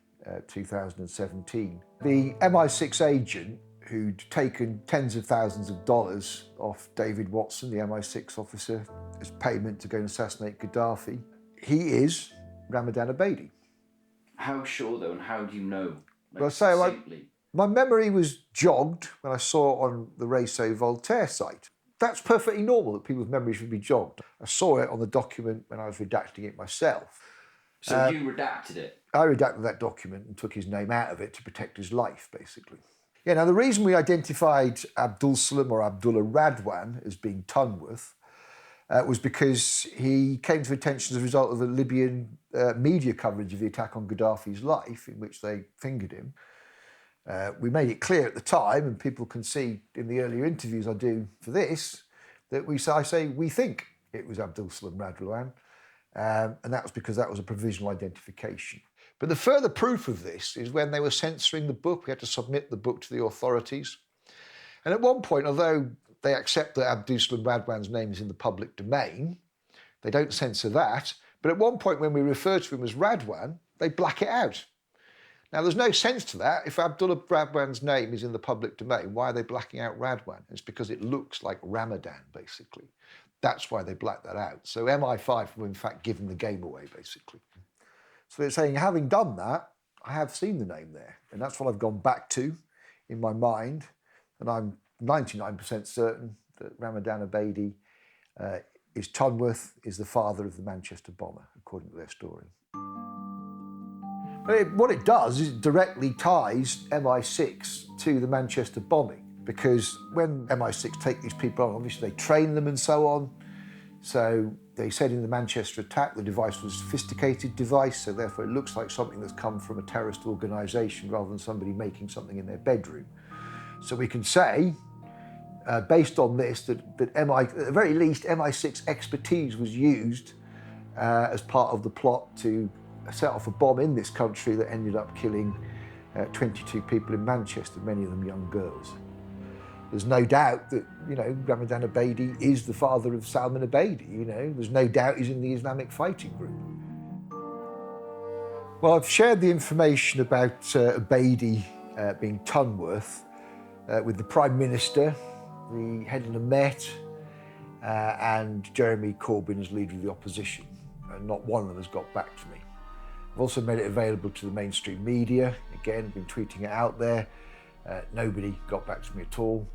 2017. The MI6 agent who'd taken tens of thousands of dollars off David Watson, the MI6 officer, as payment to go and assassinate Gaddafi, he is Ramadan Abedi. How sure, though, and how do you know? Well, I say, my memory was jogged when I saw it on the Réseau Voltaire site. That's perfectly normal that people's memories would be jogged. I saw it on the document when I was redacting it myself. So you redacted it? I redacted that document and took his name out of it to protect his life, basically. Yeah, now the reason we identified Abdulsalam or Abdullah Radwan as being Tunworth was because he came to attention as a result of a Libyan media coverage of the attack on Gaddafi's life, in which they fingered him. We made it clear at the time, and people can see in the earlier interviews I do for this, that I say we think it was Abdulsalam Radwan, and that was because that was a provisional identification. But the further proof of this is when they were censoring the book. We had to submit the book to the authorities. And at one point, although they accept that Abdulsalam Radwan's name is in the public domain, they don't censor that. But at one point when we refer to him as Radwan, they black it out. Now, there's no sense to that. If Abdullah Radwan's name is in the public domain, why are they blacking out Radwan? It's because it looks like Ramadan, basically. That's why they blacked that out. So MI5 were in fact giving the game away, basically. So they're saying, having done that, I have seen the name there. And that's what I've gone back to in my mind. And I'm 99% certain that Ramadan Abedi is Tunworth, is the father of the Manchester bomber, according to their story. But what it does is it directly ties MI6 to the Manchester bombing, because when MI6 take these people on, obviously they train them and so on. So they said in the Manchester attack the device was a sophisticated device, so therefore it looks like something that's come from a terrorist organisation rather than somebody making something in their bedroom. So we can say, based on this, that at the very least MI6 expertise was used as part of the plot to set off a bomb in this country that ended up killing 22 people in Manchester, many of them young girls. There's no doubt that, Ramadan Abedi is the father of Salman Abedi, There's no doubt he's in the Islamic fighting group. Well, I've shared the information about Abedi being Tunworth with the Prime Minister, the head of the Met, and Jeremy Corbyn as leader of the opposition. And not one of them has got back to me. I've also made it available to the mainstream media. Again, been tweeting it out there. Nobody got back to me at all.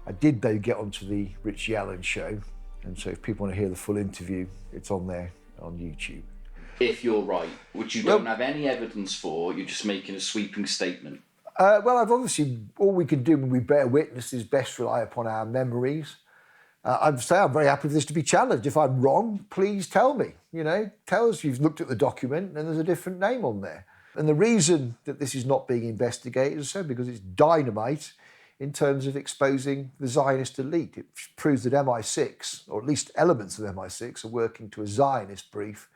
I did, though, get onto the Rich Yellen show. And so if people want to hear the full interview, it's on there on YouTube. If you're right, which you don't have any evidence for, you're just making a sweeping statement. Well, I've obviously, all we can do when we bear witness is best rely upon our memories. I'm very happy for this to be challenged. If I'm wrong, please tell me. Tell us you've looked at the document and there's a different name on there. And the reason that this is not being investigated is because it's dynamite in terms of exposing the Zionist elite. It proves that MI6, or at least elements of MI6, are working to a Zionist brief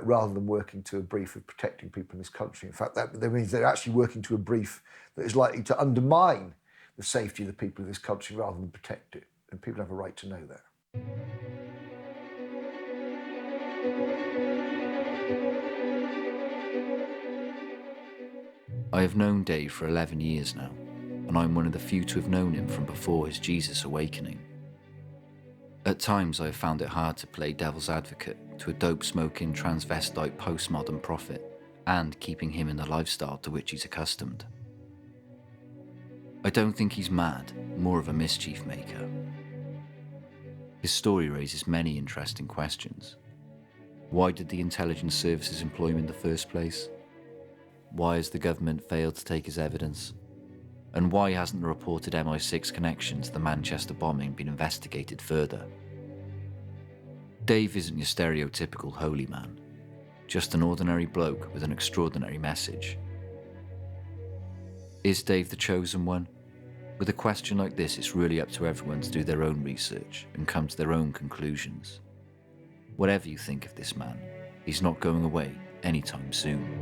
rather than working to a brief of protecting people in this country. In fact, that means they're actually working to a brief that is likely to undermine the safety of the people of this country rather than protect it. And people have a right to know that. I have known Dave for 11 years now, and I'm one of the few to have known him from before his Jesus awakening. At times I have found it hard to play devil's advocate to a dope-smoking transvestite postmodern prophet and keeping him in the lifestyle to which he's accustomed. I don't think he's mad, more of a mischief maker. His story raises many interesting questions. Why did the intelligence services employ him in the first place? Why has the government failed to take his evidence? And why hasn't the reported MI6 connection to the Manchester bombing been investigated further? Dave isn't your stereotypical holy man, just an ordinary bloke with an extraordinary message. Is Dave the chosen one? With a question like this, it's really up to everyone to do their own research and come to their own conclusions. Whatever you think of this man, he's not going away anytime soon.